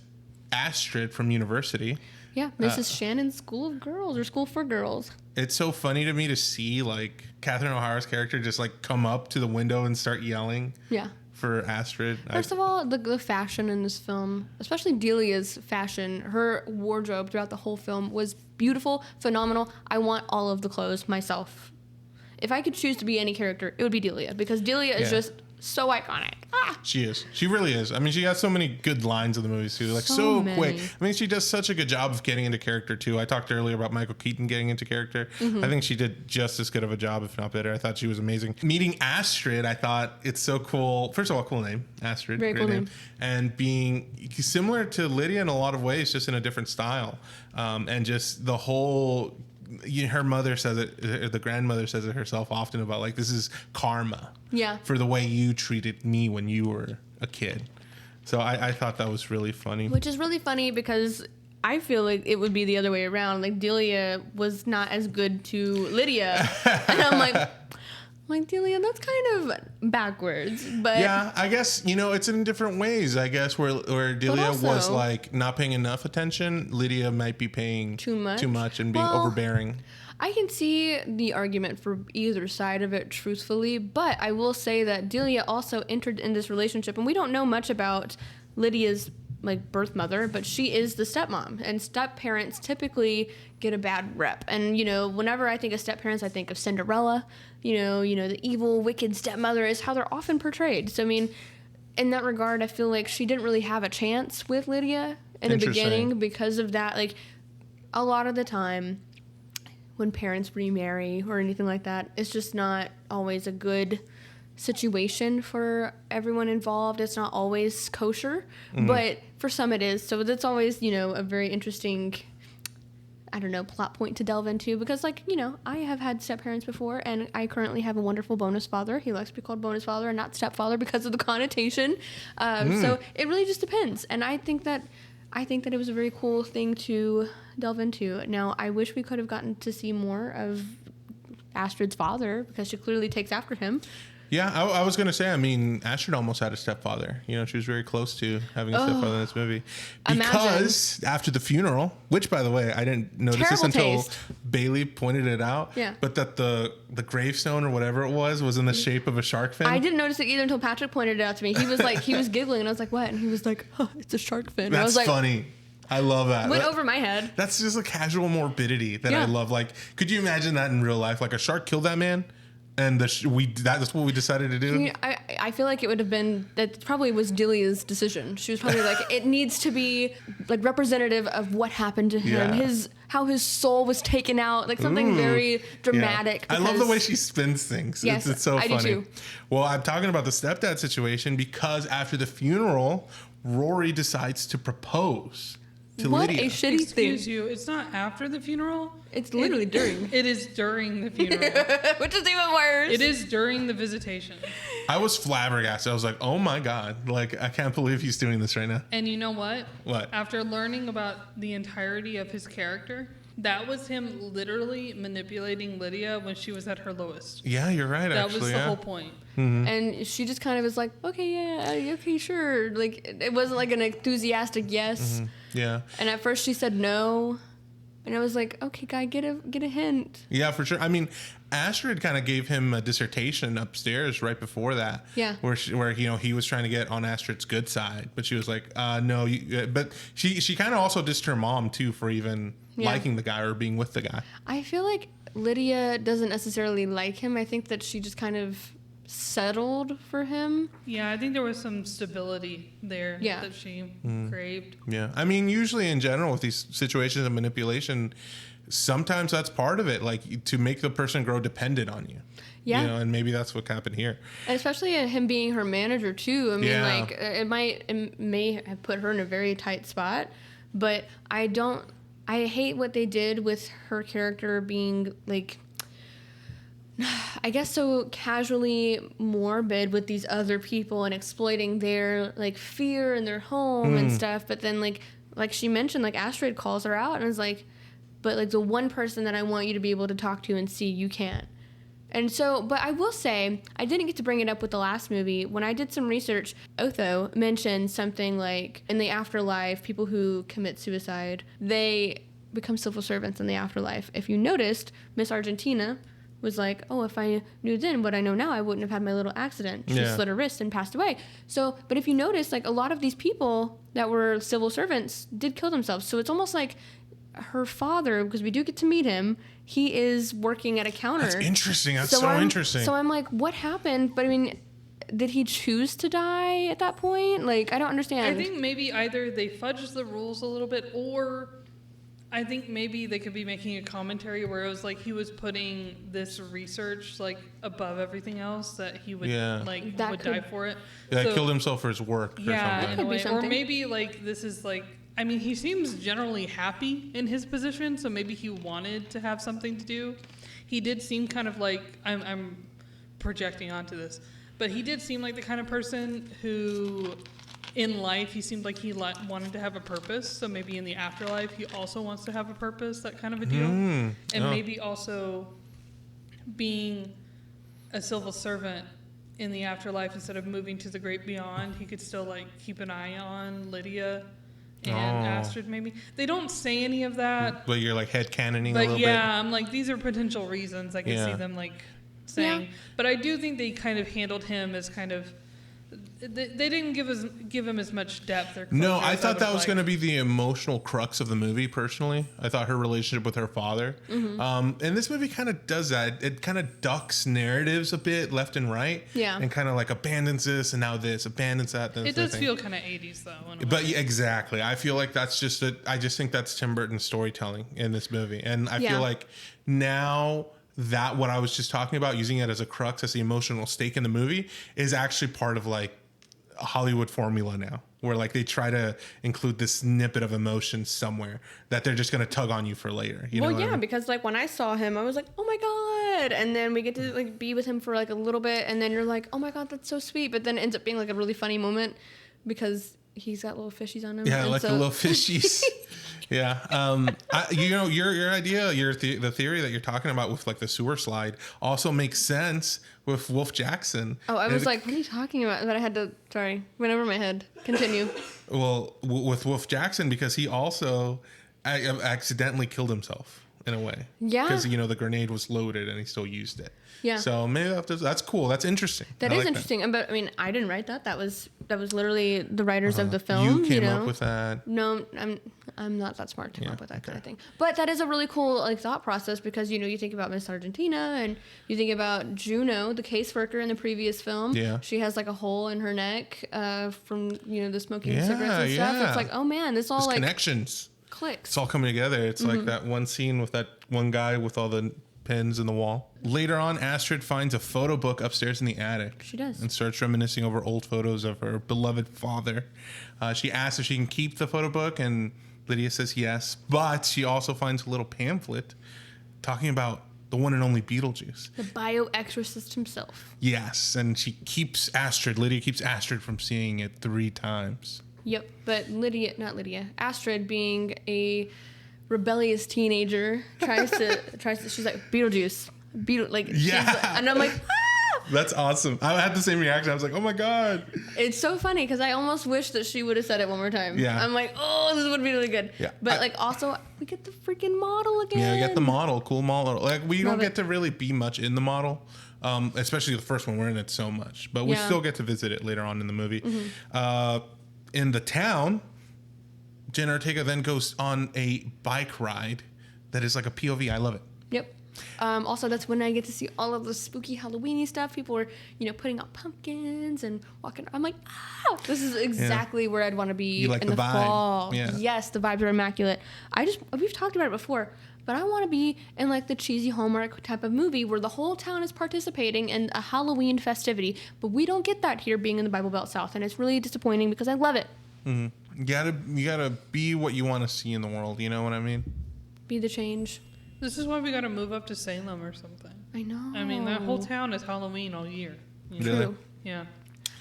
Astrid from university. Yeah, Mrs. Shannon's School of Girls, or School for Girls. It's so funny to me to see, like, Catherine O'Hara's character just, like, come up to the window and start yelling Yeah. for Astrid. First of all, the fashion in this film, especially Delia's fashion, her wardrobe throughout the whole film was beautiful, phenomenal. I want all of the clothes myself. If I could choose to be any character, it would be Delia, because Delia is Yeah. just so iconic. Ah! She is. She really is. I mean, she got so many good lines in the movies too. Like So so many. quick. I mean, she does such a good job of getting into character too. I talked earlier about Michael Keaton getting into character. Mm-hmm. I think she did just as good of a job, if not better. I thought she was amazing. Meeting Astrid, I thought it's so cool. First of all, cool name, Astrid. Very Great cool name. And being similar to Lydia in a lot of ways, just in a different style. And just the whole. Her mother says it, the grandmother says it herself often about like, this is karma. Yeah. For the way you treated me when you were a kid. So I thought that was really funny. Which is really funny because I feel like it would be the other way around. Like, Delia was not as good to Lydia. And I'm like, Delia, that's kind of backwards. But Yeah, I guess, it's in different ways. I guess where Delia was also- like not paying enough attention, Lydia might be paying Too much? and being Well, overbearing. I can see the argument for either side of it, truthfully, but I will say that Delia also entered in this relationship, and we don't know much about Lydia's like birth mother, but she is the stepmom, and step parents typically get a bad rep. And whenever I think of step parents, I think of Cinderella. The evil, wicked stepmother is how they're often portrayed. So I mean, in that regard, I feel like she didn't really have a chance with Lydia in the Interesting. beginning because of that. Like, a lot of the time, when parents remarry or anything like that, it's just not always a good situation for everyone involved. It's not always kosher, but for some it is. So that's always, a very interesting I don't know, plot point to delve into, because like, you know, I have had step parents before, and I currently have a wonderful bonus father. He likes to be called bonus father and not stepfather because of the connotation. So it really just depends. And I think that it was a very cool thing to delve into. Now, I wish we could have gotten to see more of Astrid's father, because she clearly takes after him. Yeah, I was going to say, I mean, Astrid almost had a stepfather. You know, she was very close to having a stepfather in this movie. Because after the funeral, which, by the way, I didn't notice this until Bailey pointed it out. Yeah. But that the gravestone or whatever it was in the shape of a shark fin. I didn't notice it either until Patrick pointed it out to me. He was like, he was giggling, and I was like, what? And he was like, oh, it's a shark fin. That's I was like, funny. I love that. Went over my head. That's just a casual morbidity that I love. Like, could you imagine that in real life? Like, a shark killed that man? And that's what we decided to do. I feel like it would have been, that probably was Delia's decision. She was probably like, it needs to be like representative of what happened to him, how his soul was taken out, like something very dramatic. I love the way she spins things. Yes, it's so funny. I do too. Well, I'm talking about the stepdad situation because after the funeral, Rory decides to propose to what Lydia. A shitty thing. Excuse you, it's not after the funeral. It's literally during. It is during the funeral. Which is even worse. It is during the visitation. I was flabbergasted. I was like, oh my God. Like, I can't believe he's doing this right now. And you know what? What? After learning about the entirety of his character, that was him literally manipulating Lydia when she was at her lowest. Yeah, you're right, That actually. was the whole point. And she just kind of was like, okay, okay, sure. Like, it wasn't like an enthusiastic yes. Yeah. And at first she said no. And I was like, okay, guy, get a hint. Yeah, for sure. I mean, Astrid kind of gave him a dissertation upstairs right before that. Yeah. Where you know, he was trying to get on Astrid's good side, but she was like, no. But she kind of also dissed her mom too for even liking the guy or being with the guy. I feel like Lydia doesn't necessarily like him. I think that she just kind of settled for him. Yeah, I think there was some stability there that she craved. Yeah. I mean, usually in general with these situations of manipulation, sometimes that's part of it, like to make the person grow dependent on you. Yeah. You know, and maybe that's what happened here. And especially him being her manager too. I mean, like it may have put her in a very tight spot, but I hate what they did with her character being like, I guess, so casually morbid with these other people and exploiting their like fear in their home and stuff. But then like she mentioned, like Astrid calls her out and is like, but like the one person that I want you to be able to talk to and see, you can't. And so, but I will say, I didn't get to bring it up with the last movie. When I did some research, Otho mentioned something like in the afterlife, people who commit suicide, they become civil servants in the afterlife. If you noticed, Miss Argentina was like, oh, if I knew then what I know now, I wouldn't have had my little accident. She slit her wrist and passed away. So, but if you notice, like a lot of these people that were civil servants did kill themselves. So it's almost like her father, because we do get to meet him, he is working at a counter. That's interesting. That's so interesting. So I'm like, what happened? But I mean, did he choose to die at that point? Like, I don't understand. I think maybe either they fudged the rules a little bit, or I think maybe they could be making a commentary where it was like he was putting this research like above everything else, that he would would die for it. Yeah, so, killed himself for his work. Yeah, or something. in a way. Or maybe like this is like, I mean, he seems generally happy in his position, so maybe he wanted to have something to do. He did seem kind of like, I'm projecting onto this, but he did seem like the kind of person who in life, he seemed like he wanted to have a purpose. So maybe in the afterlife, he also wants to have a purpose, that kind of a deal. And maybe also being a civil servant in the afterlife, instead of moving to the great beyond, he could still like keep an eye on Lydia and Astrid maybe. They don't say any of that. But you're like headcanoning a but little bit. Yeah, I'm like, these are potential reasons I can see them like saying. Yeah. But I do think they kind of handled him as kind of, they didn't give him as much depth. Or no, I thought that was going to be the emotional crux of the movie. Personally, I thought her relationship with her father, and this movie kind of does that. It kind of ducks narratives a bit left and right, and kind of like abandons this and now this, abandons that. It does feel kind of 80s though. But yeah, exactly, I feel like that's just I just think that's Tim Burton's storytelling in this movie, and I feel like now that what I was just talking about, using it as a crux, as the emotional stake in the movie, is actually part of like a Hollywood formula now, where like they try to include this snippet of emotion somewhere that they're just going to tug on you for later. You know what I mean? Because like when I saw him, I was like, oh my God. And then we get to like be with him for like a little bit. And then you're like, oh my God, that's so sweet. But then it ends up being like a really funny moment because he's got little fishies on him. Yeah, and like the little fishies. Yeah. Your idea, the theory that you're talking about with like the sewer slide also makes sense with Wolf Jackson. Oh, I was like, what are you talking about? But I had to, sorry, went over my head. Continue. Well, with Wolf Jackson, because he also accidentally killed himself in a way. Yeah. Because, the grenade was loaded and he still used it. Yeah. So maybe that's cool. That's interesting. That is interesting. But I mean, I didn't write that. That was literally the writers of the film. You came up with that. No, I'm not that smart to come up with that kind of thing. But that is a really cool like thought process because you think about Miss Argentina and you think about Juno, the caseworker in the previous film. Yeah. She has like a hole in her neck from the smoking cigarettes and stuff. Yeah. It's like, oh man, this all There's like connections. clicks. It's all coming together. It's like that one scene with that one guy with all the pins in the wall. Later on, Astrid finds a photo book upstairs in the attic. She does. And starts reminiscing over old photos of her beloved father. She asks if she can keep the photo book, and Lydia says yes. But she also finds a little pamphlet talking about the one and only Beetlejuice. The bioexorcist himself. Yes, and Lydia keeps Astrid from seeing it 3 times. Yep, but Astrid being a rebellious teenager tries to she's like Beetlejuice, and I'm like, ah! That's awesome. I had the same reaction. I was like, oh my God. It's so funny because I almost wish that she would have said it one more time. Yeah. I'm like, oh, this would be really good. Yeah. But also we get the freaking model again. Yeah, we got the model, cool model. Like we don't Love get it. to really be much in the model, especially the first one. We're in it so much, but we still get to visit it later on in the movie. In the town, Jenna Ortega then goes on a bike ride that is like a POV. I love it. Yep. Also, that's when I get to see all of the spooky Halloweeny stuff. People are, putting out pumpkins and walking. I'm like, this is exactly where I'd want to be You like in the the vibe. fall. Yeah. Yes, the vibes are immaculate. We've talked about it before, but I want to be in like the cheesy Hallmark type of movie where the whole town is participating in a Halloween festivity. But we don't get that here being in the Bible Belt South, and it's really disappointing because I love it. Mm-hmm. You gotta be what you want to see in the world. You know what I mean? Be the change. This is why we got to move up to Salem or something. I know. I mean, that whole town is Halloween all year. True. Really? Yeah.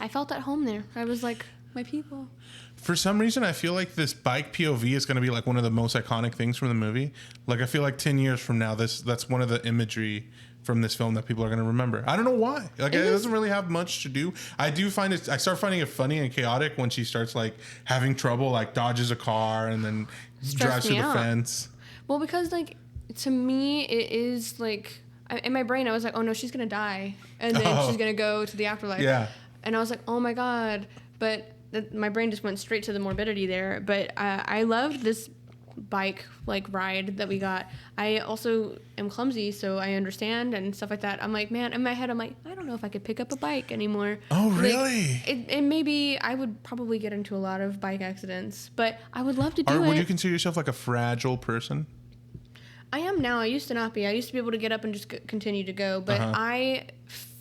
I felt at home there. I was like, my people. For some reason, I feel like this bike POV is going to be like one of the most iconic things from the movie. Like, I feel like 10 years from now, that's one of the imagery from this film that people are going to remember. I don't know why. Like, it doesn't really have much to do. I start finding it funny and chaotic when she starts like having trouble, like dodges a car and then drives through the fence. Well, because like to me, it is like in my brain, I was like, oh no, she's going to die. And then she's going to go to the afterlife. Yeah. And I was like, oh my God. But my brain just went straight to the morbidity there. But I loved this bike like ride that we got. I also am clumsy, so I understand and stuff like that. I'm like, man, in my head, I'm like, I don't know if I could pick up a bike anymore. Oh, like, really? It maybe I would probably get into a lot of bike accidents, but I would love to do it. Would you consider yourself like a fragile person? I am now. I used to not be. I used to be able to get up and just continue to go, but I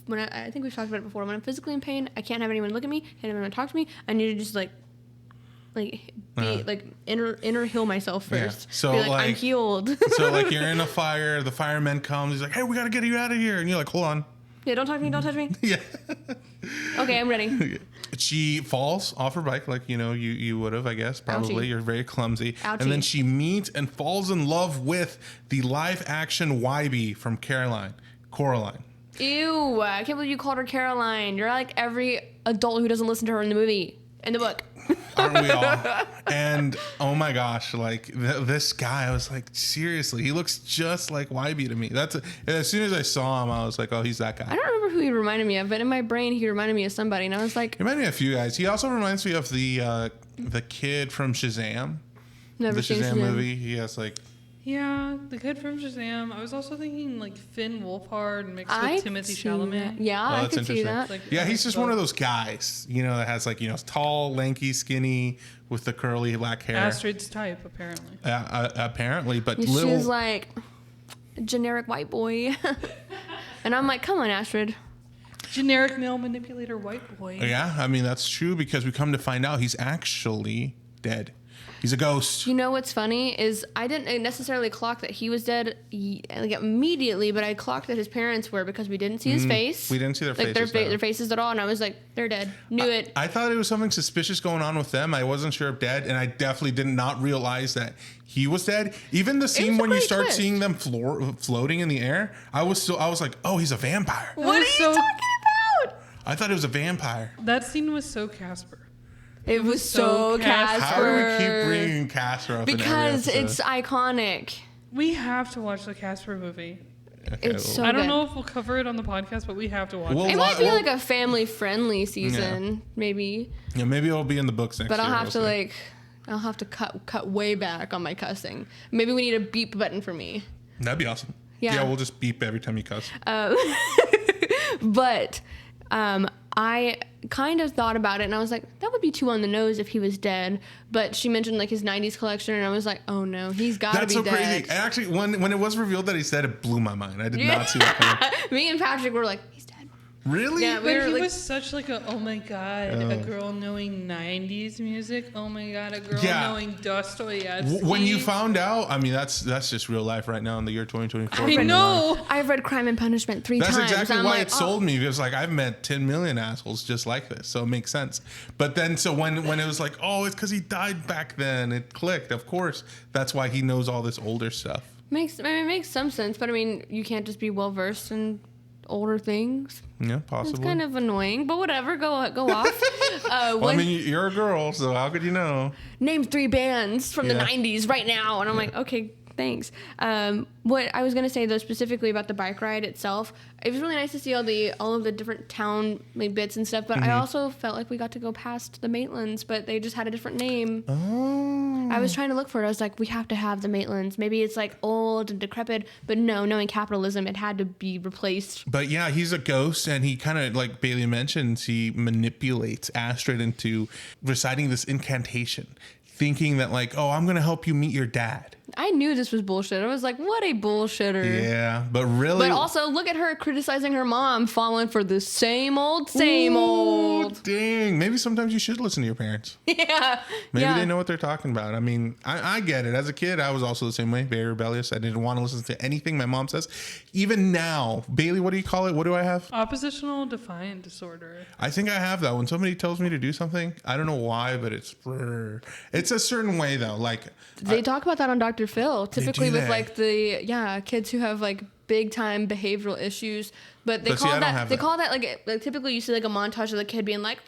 think we've talked about it before. When I'm physically in pain, I can't have anyone look at me, can't have anyone talk to me. I need to just inner heal myself first. Yeah. So be like, I'm healed. So like you're in a fire, the fireman comes, he's like, hey, we gotta get you out of here, and you're like, hold on. Yeah, don't talk to me, don't touch me. Yeah. Okay, I'm ready. She falls off her bike like you would have, I guess. Probably. Ouchie. You're very clumsy. Ouchie. And then she meets and falls in love with the live action YB from Coraline. Ew, I can't believe you called her Caroline. You're like every adult who doesn't listen to her in the book. Aren't we all? And oh my gosh, like this guy, I was like, seriously, he looks just like YB to me. As soon as I saw him, I was like, oh, he's that guy. I don't remember who he reminded me of, but in my brain, he reminded me of somebody, and I was like, He reminded me of a few guys. He also reminds me of the kid from Shazam. never The seen Shazam Shazam. movie. He has like. Yeah, the kid from Shazam. I was also thinking like Finn Wolfhard mixed I with Timothy could see that. Chalamet. Yeah, I that's could see that. Like, Yeah, he's just one of both. those guys, that has like, tall, lanky, skinny, with the curly black hair. Astrid's type, apparently. Apparently, but She's little. like a generic white boy. And I'm like, come on, Astrid. Generic male manipulator white boy. Yeah, I mean, that's true because we come to find out he's actually dead. He's a ghost. You know what's funny is I didn't necessarily clock that he was dead like immediately, but I clocked that his parents were because we didn't see his face. We didn't see their faces. Their faces at all, and I was like, they're dead. Knew it. I thought it was something suspicious going on with them. I wasn't sure if dead, and I definitely did not realize that he was dead. Even the scene was a when you great start twist. seeing them floating in the air, I was like, oh, he's a vampire. What are you talking about? I thought it was a vampire. That scene was so Casper. It was so Casper. How do we Casper. keep bringing Casper up? Because in every it's episode? iconic. We have to watch the Casper movie. Okay, It's so I don't good. know if we'll cover it on the podcast, but we have to watch We'll it. It might be Well- like a family-friendly season, maybe. Yeah, maybe it'll be in the books next But year. I'll have to we'll see. I'll have to cut way back on my cussing. Maybe we need a beep button for me. That'd be awesome. Yeah. We'll just beep every time you cuss. But I kind of thought about it, and I was like, that would be too on the nose if he was dead. But she mentioned like his '90s collection, and I was like, oh no, he's got to That's be so dead. crazy. And actually, when it was revealed that he said, it blew my mind. I did not see that coming. Me and Patrick were like, he's dead. Really? Yeah, we But were he like, was such like a, oh my god, a girl knowing 90s music. Oh my god, a girl Yeah. knowing Dostoevsky. When you found out, I mean, that's just real life right now in the year 2024. I know. I've read Crime and Punishment 3 That's times. exactly I'm why like, it sold me, because like I've met 10 million assholes just like this, so it makes sense. But then, so when it was like, oh, it's because he died back then, it clicked. Of course, that's why he knows all this older stuff. Makes some sense, but I mean, you can't just be well versed in older things. Yeah, It's possibly. kind of annoying, but whatever. Go off. Well, I mean, you're a girl, so how could you know? Name 3 bands from the Yeah. 90s right now, and I'm like, okay, thanks. What I was gonna say though, specifically about the bike ride itself, it was really nice to see all of the different town like bits and stuff. But Mm-hmm. I also felt like we got to go past the Maitlands, but they just had a different name. Oh. I was trying to look for it. I was like, we have to have the Maitlands. Maybe it's like old and decrepit, but no, knowing capitalism, it had to be replaced. But yeah, he's a ghost, and he kind of, like Bailey mentions, he manipulates Astrid into reciting this incantation, thinking that like, oh, I'm gonna help you meet your dad. I knew this was bullshit. I was like, what a bullshitter. Yeah, but really, But also, look at her criticizing her mom, falling for the same old. Ooh, dang. Maybe sometimes you should listen to your parents. Yeah. Maybe yeah. they know what they're talking about. I mean, I get it. As a kid, I was also the same way, very rebellious. I didn't want to listen to anything my mom says. Even now, Bailey, what do you call it? What do I have? Oppositional defiant disorder. I think I have that. When somebody tells me to do something, I don't know why, but it's a certain way though. Like They talk about that on Dr. Phil, typically with they? like the kids who have like big time behavioral issues. But they But see, I call don't that have they that. call that like typically you see like a montage of the kid being like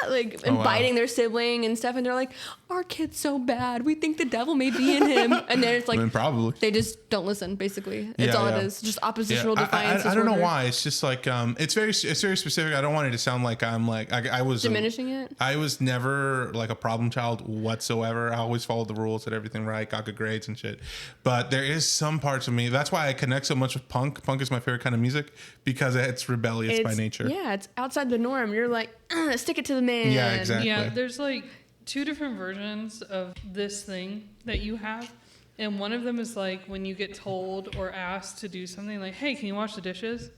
like Oh, wow. biting their sibling and stuff, and they're like, our kid's so bad, we think the devil may be in him, and then it's like I mean, probably. they just don't listen. Basically, it's Yeah, all yeah. it is, just oppositional Yeah, defiance. I don't know disorder. why. It's just like it's very specific. I don't want it to sound like I'm like I was Diminishing it? I was never like a problem child whatsoever. I always followed the rules, did everything right, got good grades and shit. But there is some parts of me. That's why I connect so much with punk. Punk is my favorite kind of music because it's rebellious by nature. Yeah, it's outside the norm. You're like, stick it to the man. Yeah, exactly. Yeah, there's like 2 different versions of this thing that you have. And one of them is like when you get told or asked to do something like, hey, can you wash the dishes?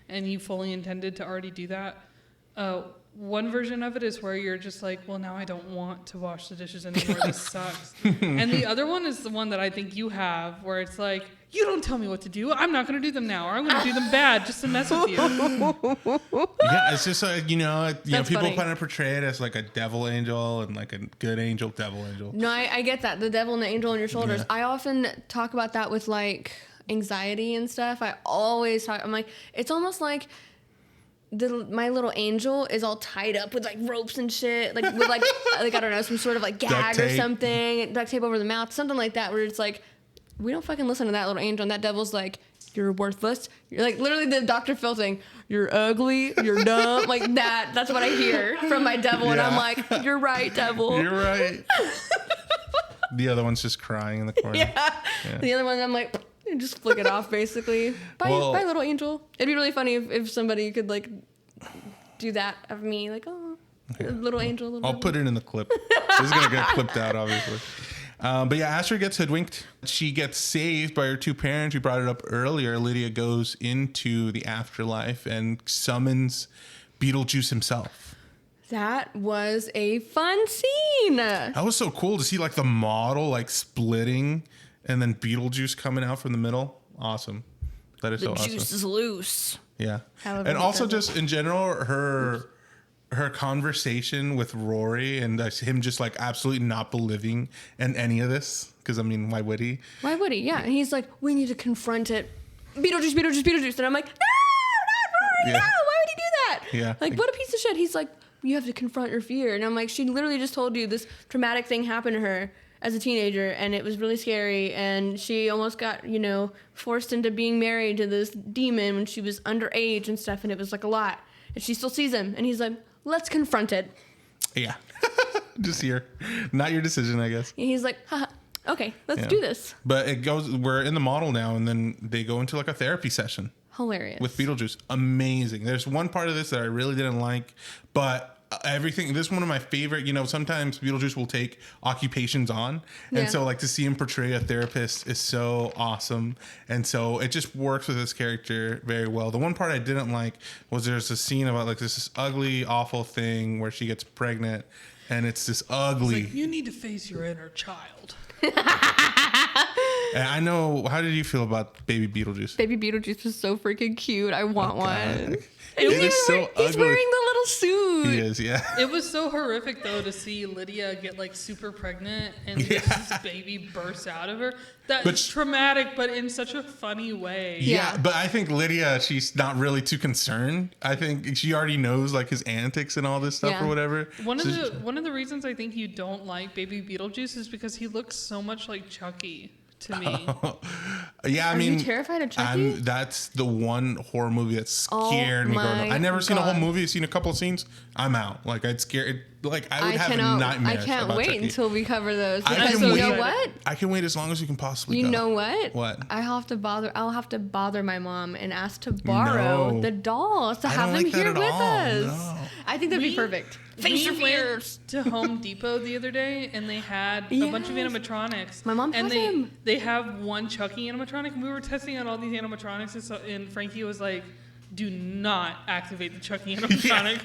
And you fully intended to already do that. One version of it is where you're just like, well, now I don't want to wash the dishes anymore. This sucks. And the other one is the one that I think you have where it's like, you don't tell me what to do. I'm not going to do them now, or I'm going to do them bad just to mess with you. Yeah, it's just like, That's people funny. kind of portray it as like a devil angel and like a good angel, devil angel. No, I get that. The devil and the angel on your shoulders. Yeah. I often talk about that with like anxiety and stuff. I always talk, I'm like, it's almost like my little angel is all tied up with like ropes and shit, like with like I don't know, some sort of like gag or tape. something, duct tape over the mouth, something like that, where it's like, we don't fucking listen to that little angel, and that devil's like, you're worthless. You're like literally the Dr. Phil thing. You're ugly. You're dumb. Like that. That's what I hear from my devil, and I'm Yeah. like, you're right, devil. You're right. The other one's just crying in the corner. Yeah. The other one, I'm like, just flick it off, basically. Bye, Well- bye, little angel. It'd be really funny if somebody could like do that of me, like, oh, little angel. Little I'll devil. put it in the clip. This is gonna get clipped out, obviously. But yeah, Astrid gets hoodwinked. She gets saved by her two parents. We brought it up earlier. Lydia goes into the afterlife and summons Beetlejuice himself. That was a fun scene. That was so cool to see like the model like splitting and then Beetlejuice coming out from the middle. Awesome. That is so awesome. The juice is loose. Yeah. However And he also does just in general, her conversation with Rory and him just like absolutely not believing in any of this. Because I mean, why would he? Why would he? Yeah. And he's like, we need to confront it. Beetlejuice, Beetlejuice, Beetlejuice. And I'm like, no, not Rory, Yeah. no. Why would he do that? Yeah. Like, what a piece of shit. He's like, you have to confront your fear. And I'm like, she literally just told you this traumatic thing happened to her as a teenager, and it was really scary, and she almost got, forced into being married to this demon when she was underage and stuff, and it was like a lot. And she still sees him, and he's like, let's confront it. Yeah. Just here. Not your decision, I guess. And he's like, haha, okay, let's do this. But we're in the model now, and then they go into like a therapy session. Hilarious. With Beetlejuice. Amazing. There's one part of this that I really didn't like, but everything, this is one of my favorite, sometimes Beetlejuice will take occupations on. Yeah. And so like to see him portray a therapist is so awesome. And so it just works with his character very well. The one part I didn't like was there's a scene about like this ugly, awful thing where she gets pregnant and it's this ugly. It's like, you need to face your inner child. And I know, how did you feel about baby Beetlejuice? Baby Beetlejuice was so freaking cute. I want one. It is so ugly. He's wearing the little suit. He is, yeah. It was so horrific though to see Lydia get like super pregnant and just this baby bursts out of her. That's traumatic, but in such a funny way. Yeah, but I think Lydia, she's not really too concerned. I think she already knows like his antics and all this stuff or whatever. One of the reasons I think you don't like Baby Beetlejuice is because he looks so much like Chucky to me. Yeah, I Are mean, you terrified of Chucky? That's the one horror movie that scared me. my I never seen a whole God. movie. I've seen a couple of scenes. I'm out. Like I'd scare. Like I would have nightmares. I can't about wait Chucky. until we cover those. I Because can you know wait. what? I can wait as long as you can possibly. You go. know what? What? I'll have to bother my mom and ask to borrow No. the dolls to I have don't them like that here at with all. us. No. I think that'd be We- perfect. Face your We fears. went to Home Depot the other day and they had a bunch of Yes. animatronics. My mom and has they him. they have one Chucky animatronic and we were testing out all these animatronics and Frankie was like, do not activate the Chucky animatronic.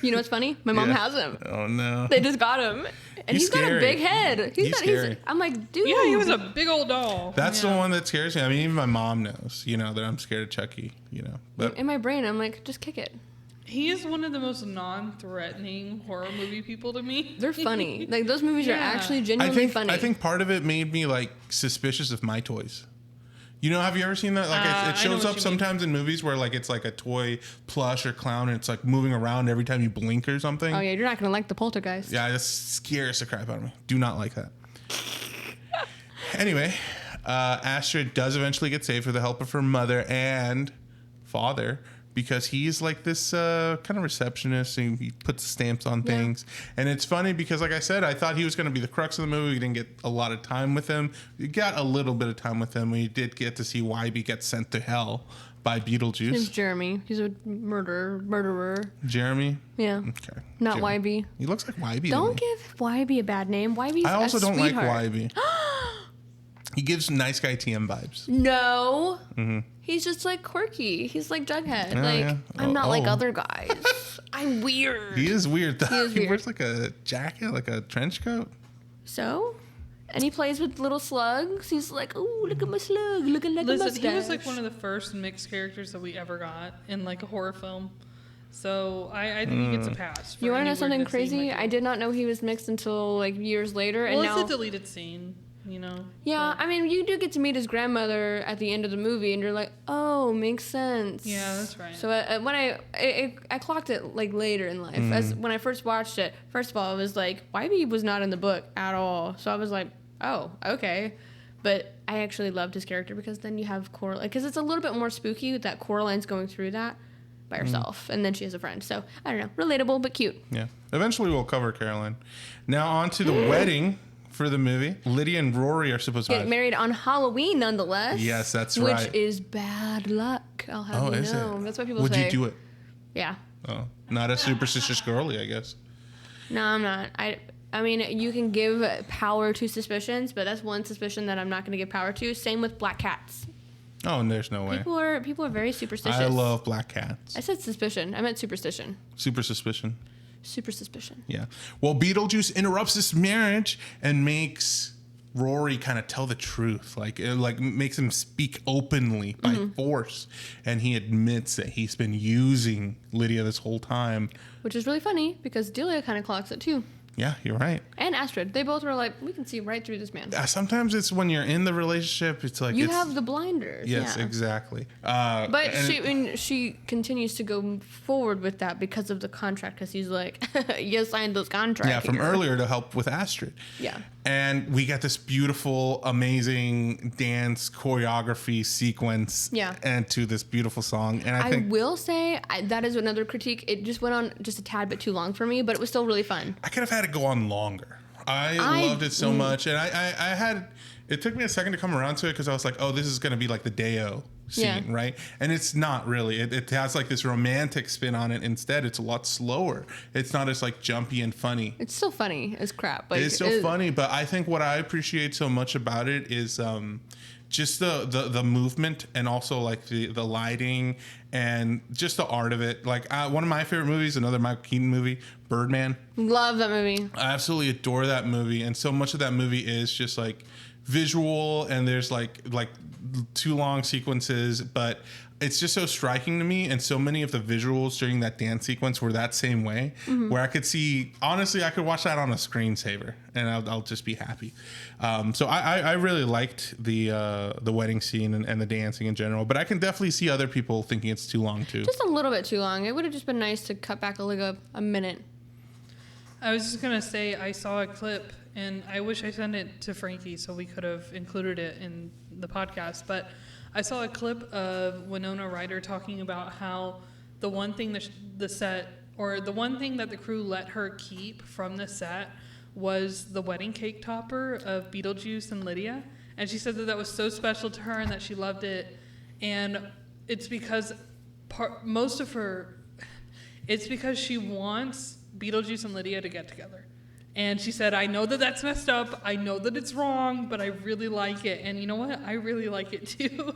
You know what's funny? My mom has him. Oh no. They just got him, and He's he's got a scary. big head. He's scary. I'm like, dude. Yeah, he was a big old doll. That's Yeah. the one that scares me. I mean, even my mom knows. That I'm scared of Chucky. But In my brain, I'm like, just kick it. He is one of the most non-threatening horror movie people to me. They're funny. Like those movies are Yeah. actually genuinely funny. I think part of it made me like suspicious of my toys. Have you ever seen that? Like I it know shows what up you mean. sometimes in movies where like it's like a toy plush or clown and it's like moving around every time you blink or something. Oh yeah, you're not gonna like the Poltergeist. Yeah, that scares the crap out of me. Do not like that. Anyway, Astrid does eventually get saved with the help of her mother and father because he's like this kind of receptionist and he puts stamps on things. And it's funny because, like I said, I thought he was going to be the crux of the movie. We didn't get a lot of time with him. We got a little bit of time with him. We did get to see Wybie get sent to hell by It's Beetlejuice. Jeremy. He's a murderer. Jeremy? Yeah. Okay. Not Jeremy. Wybie. He looks like Wybie. to Don't me. give Wybie a bad name. Wybie's I also a don't like sweetheart. Wybie. He gives nice guy TM vibes. No. He's just like quirky. He's like Jughead. Oh, like yeah. I'm not like Oh. other guys. I'm weird. He is weird though. He is weird. wears like a jacket, like a trench coat. So? And he plays with little slugs. He's like, ooh, look at my slug, looking like a Listen, mustache. he was like one of the first mixed characters that we ever got in like a horror film. So I think he gets a pass. For You want to any know something weirdness that he crazy? might do. I did not know he was mixed until like years later, and Well, now. it's a deleted scene, Yeah, I mean, you do get to meet his grandmother at the end of the movie, and you're like, oh, makes sense. Yeah, that's right. So when I clocked it like later in life, as when I first watched it, first of all, it was like Wybie was not in the book at all, so I was like, oh, okay. But I actually loved his character because then you have Coraline, because it's a little bit more spooky with that Coraline's going through that by herself, and then she has a friend. So I don't know, relatable but cute. Yeah. Eventually we'll cover Caroline. Now on to the wedding for the movie. Lydia and Rory are supposed to Get married on Halloween, nonetheless. Yes, that's which right. Which is bad luck. I'll have Oh, you is know. it? That's what people Would say. you do it? Yeah. Oh, not a superstitious girly, I guess. No, I'm not. I mean, you can give power to suspicions, but that's one suspicion that I'm not going to give power to. Same with black cats. Oh, and there's no way. People are very superstitious. I love black cats. I said suspicion. I meant superstition. Super suspicion. Super suspicion. Yeah. Well, Beetlejuice interrupts this marriage and makes Rory kind of tell the truth. Like, it makes him speak openly by force. And he admits that he's been using Lydia this whole time. Which is really funny because Delia kind of clocks it too. Yeah, you're right. And Astrid. They both were like, we can see right through this man. Sometimes it's when you're in the relationship, it's like... You have the blinders. Yes, yeah. exactly. But she continues to go forward with that because of the contract, because he's like, you signed those contracts. Yeah, from earlier to help with Astrid. Yeah. And we get this beautiful, amazing dance choreography sequence. Yeah. And to this beautiful song. And I think... will say, that is another critique. It just went on just a tad bit too long for me, but it was still really fun. I could have had it go on longer. I loved it so much. And I had... It took me a second to come around to it because I was like, oh, this is going to be like the Deo scene, right? And it's not really. It has like this romantic spin on it. Instead, it's a lot slower. It's not as like jumpy and funny. It's still funny as crap. Like, it's still funny, but I think what I appreciate so much about it is just the movement and also like the lighting and just the art of it. Like one of my favorite movies, another Michael Keaton movie, Birdman. Love that movie. I absolutely adore that movie, and so much of that movie is just like visual, and there's like too long sequences, but it's just so striking to me. And so many of the visuals during that dance sequence were that same way, where I could see, honestly, I could watch that on a screensaver and I'll just be happy. So I really liked the wedding scene and the dancing in general, but I can definitely see other people thinking it's too long too. Just a little bit too long. It would have just been nice to cut back a minute. I was just gonna say I saw a clip, and I wish I sent it to Frankie so we could have included it in the podcast. But I saw a clip of Winona Ryder talking about how the one thing the set, or the one thing that the crew let her keep from the set, was the wedding cake topper of Beetlejuice and Lydia. And she said that was so special to her and that she loved it. And it's because it's because she wants Beetlejuice and Lydia to get together. And she said, I know that that's messed up. I know that it's wrong, but I really like it. And you know what? I really like it too.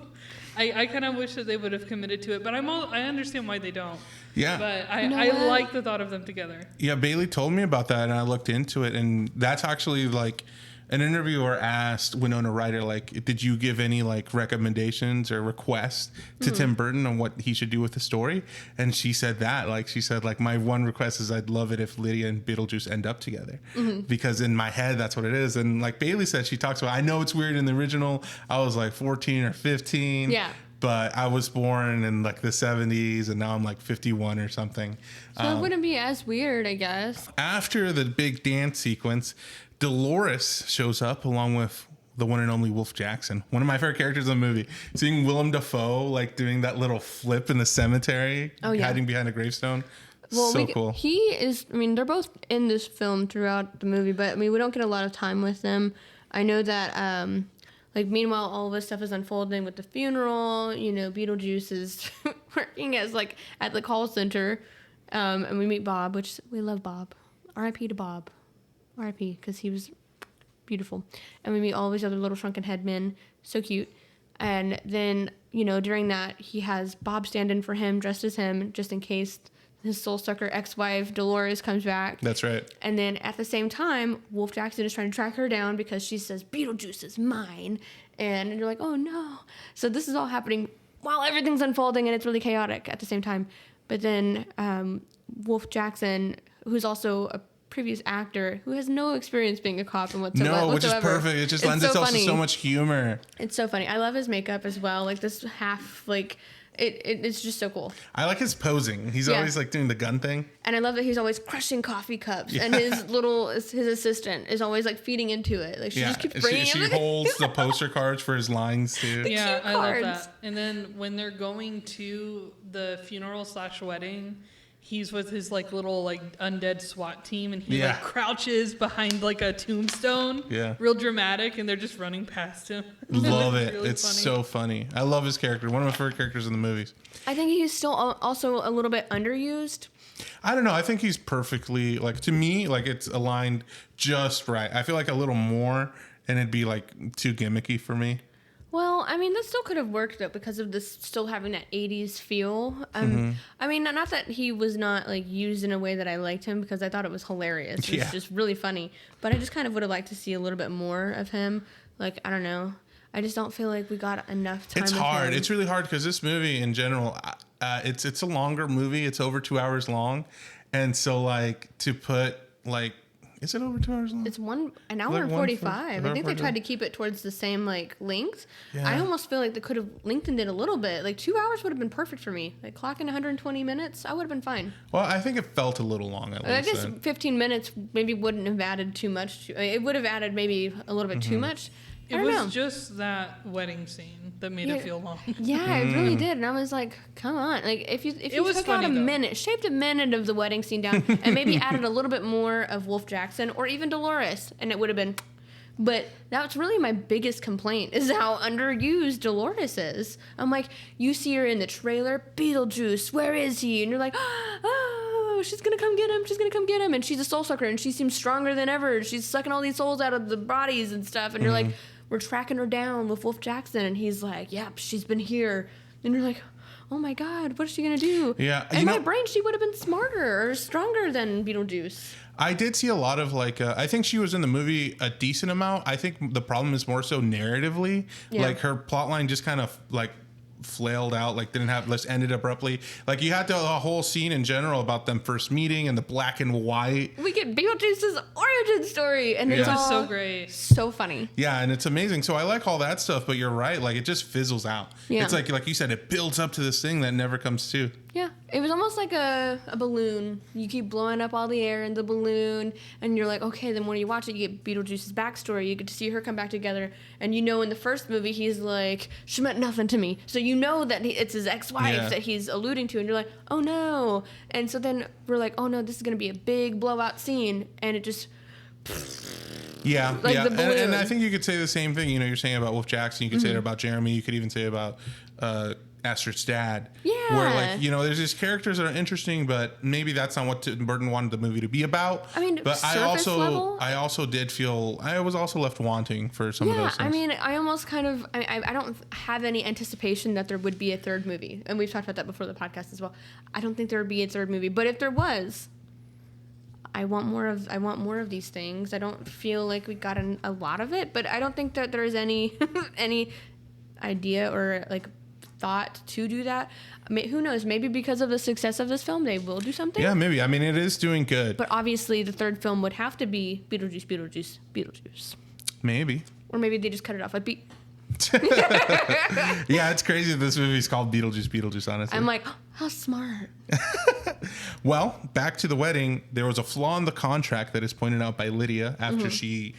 I kind of wish that they would have committed to it, but I understand why they don't. Yeah. But I like the thought of them together. Yeah, Bailey told me about that, and I looked into it, and that's actually like... An interviewer asked Winona Ryder, like, did you give any like recommendations or requests to Tim Burton on what he should do with the story? And she said my one request is I'd love it if Lydia and Beetlejuice end up together, because in my head that's what it is. And like Bailey said, she talks about, I know it's weird in the original, I was like 14 or 15. Yeah. But I was born in like the 70s, and now I'm like 51 or something. So it wouldn't be as weird, I guess. After the big dance sequence, Dolores shows up along with the one and only Wolf Jackson, one of my favorite characters in the movie. Seeing Willem Dafoe like doing that little flip in the cemetery, hiding behind a gravestone. Well, so cool. He is, I mean, they're both in this film throughout the movie, but I mean, we don't get a lot of time with them. I know that, like, meanwhile, all of this stuff is unfolding with the funeral. Beetlejuice is working as like at the call center, and we meet Bob, which we love Bob. R.I.P. to Bob. R.I.P. because he was beautiful. And we meet all these other little shrunken head men. So cute. And then, during that, he has Bob stand in for him, dressed as him, just in case his soul-sucker ex-wife, Dolores, comes back. That's right. And then at the same time, Wolf Jackson is trying to track her down because she says, Beetlejuice is mine. And you're like, oh, no. So this is all happening while everything's unfolding, and it's really chaotic at the same time. But then Wolf Jackson, who's also a previous actor who has no experience being a cop and whatsoever. No, which is perfect. It just lends itself to so much humor. It's so funny. I love his makeup as well. Like this half, like it's just so cool. I like his posing. He's always like doing the gun thing. And I love that he's always crushing coffee cups. And his assistant is always like feeding into it. Like she just keeps bringing She holds the poster cards for his lines too. Yeah, I love that. And then when they're going to the funeral/wedding, he's with his like little like undead SWAT team, and he like crouches behind like a tombstone. Yeah. Real dramatic, and they're just running past him. Love it. Really it's funny. So funny. I love his character. One of my favorite characters in the movies. I think he's still also a little bit underused. I don't know. I think he's perfectly, like, to me, like, it's aligned just right. I feel like a little more and it'd be like too gimmicky for me. Well, I mean, that still could have worked though because of this still having that 80s feel. I mean, not that he was not like used in a way that I liked him because I thought it was hilarious. It was just really funny. But I just kind of would have liked to see a little bit more of him. Like, I don't know. I just don't feel like we got enough time. It's hard. It's really hard because this movie in general, it's a longer movie. It's over 2 hours long. And so like to put like, is it over 2 hours long? It's an hour Like and 45. I think they 45. tried to keep it towards the same like length. Yeah. I almost feel like they could have lengthened it a little bit. Like 2 hours would have been perfect for me. Like clocking 120 minutes, I would have been fine. Well, I think it felt a little long at least. I guess 15 minutes maybe wouldn't have added too much. It would have added maybe a little bit too much. I It don't was know. just that wedding scene that made it feel long. Yeah, it really did, and I was like, "Come on!" Like, if you was took out funny, a though. minute, shaved a minute of the wedding scene down, and maybe added a little bit more of Wolf Jackson or even Dolores, and it would have been. But that's really my biggest complaint is how underused Dolores is. I'm like, you see her in the trailer, Beetlejuice, where is he? And you're like, oh, she's gonna come get him. She's gonna come get him, and she's a soul sucker, and she seems stronger than ever. She's sucking all these souls out of the bodies and stuff, and you're like. We're tracking her down with Wolf Jackson, and he's like, yep, she's been here. And you're like, oh my God, what is she going to do? Yeah. In my brain, she would have been smarter or stronger than Beetlejuice. I did see a lot of like, I think she was in the movie a decent amount. I think the problem is more so narratively. Yeah. Like her plot line just kind of like flailed out, like ended abruptly. Like you had a whole scene in general about them first meeting and the black and white. We get Beetlejuice's origin story, and it's Yeah. It was all so great. so funny. Yeah, and it's amazing. So I like all that stuff, but you're right. Like it just fizzles out. Yeah. It's like you said, it builds up to this thing that never comes to. Yeah, it was almost like a balloon. You keep blowing up all the air in the balloon, and you're like, okay, then when you watch it, you get Beetlejuice's backstory. You get to see her come back together, and you know in the first movie, he's like, she meant nothing to me. So you know that it's his ex-wife Yeah. that he's alluding to, and you're like, oh no. And so then we're like, oh no, this is going to be a big blowout scene, and it just... Yeah, Like yeah, the balloon. and I think you could say the same thing. You know, you're saying about Wolf Jackson. You could say it about Jeremy. You could even say about Astrid's dad. Yeah. Where like there's these characters that are interesting, but maybe that's not what Tim Burton wanted the movie to be about. I mean, but surface level? I also did feel I was also left wanting for some of those things. I mean, I almost kind of, I don't have any anticipation that there would be a third movie. And we've talked about that before the podcast as well. I don't think there would be a third movie. But if there was, I want more of these things. I don't feel like we got a lot of it. But I don't think that there is any idea or like thought to do that. I mean, who knows? Maybe because of the success of this film, they will do something. Yeah, maybe. I mean, it is doing good. But obviously, the third film would have to be Beetlejuice, Beetlejuice, Beetlejuice. Maybe. Or maybe they just cut it off at Beat. Yeah, it's crazy that this movie's called Beetlejuice, honestly. I'm like, oh, how smart. Well, back to the wedding. There was a flaw in the contract that is pointed out by Lydia after she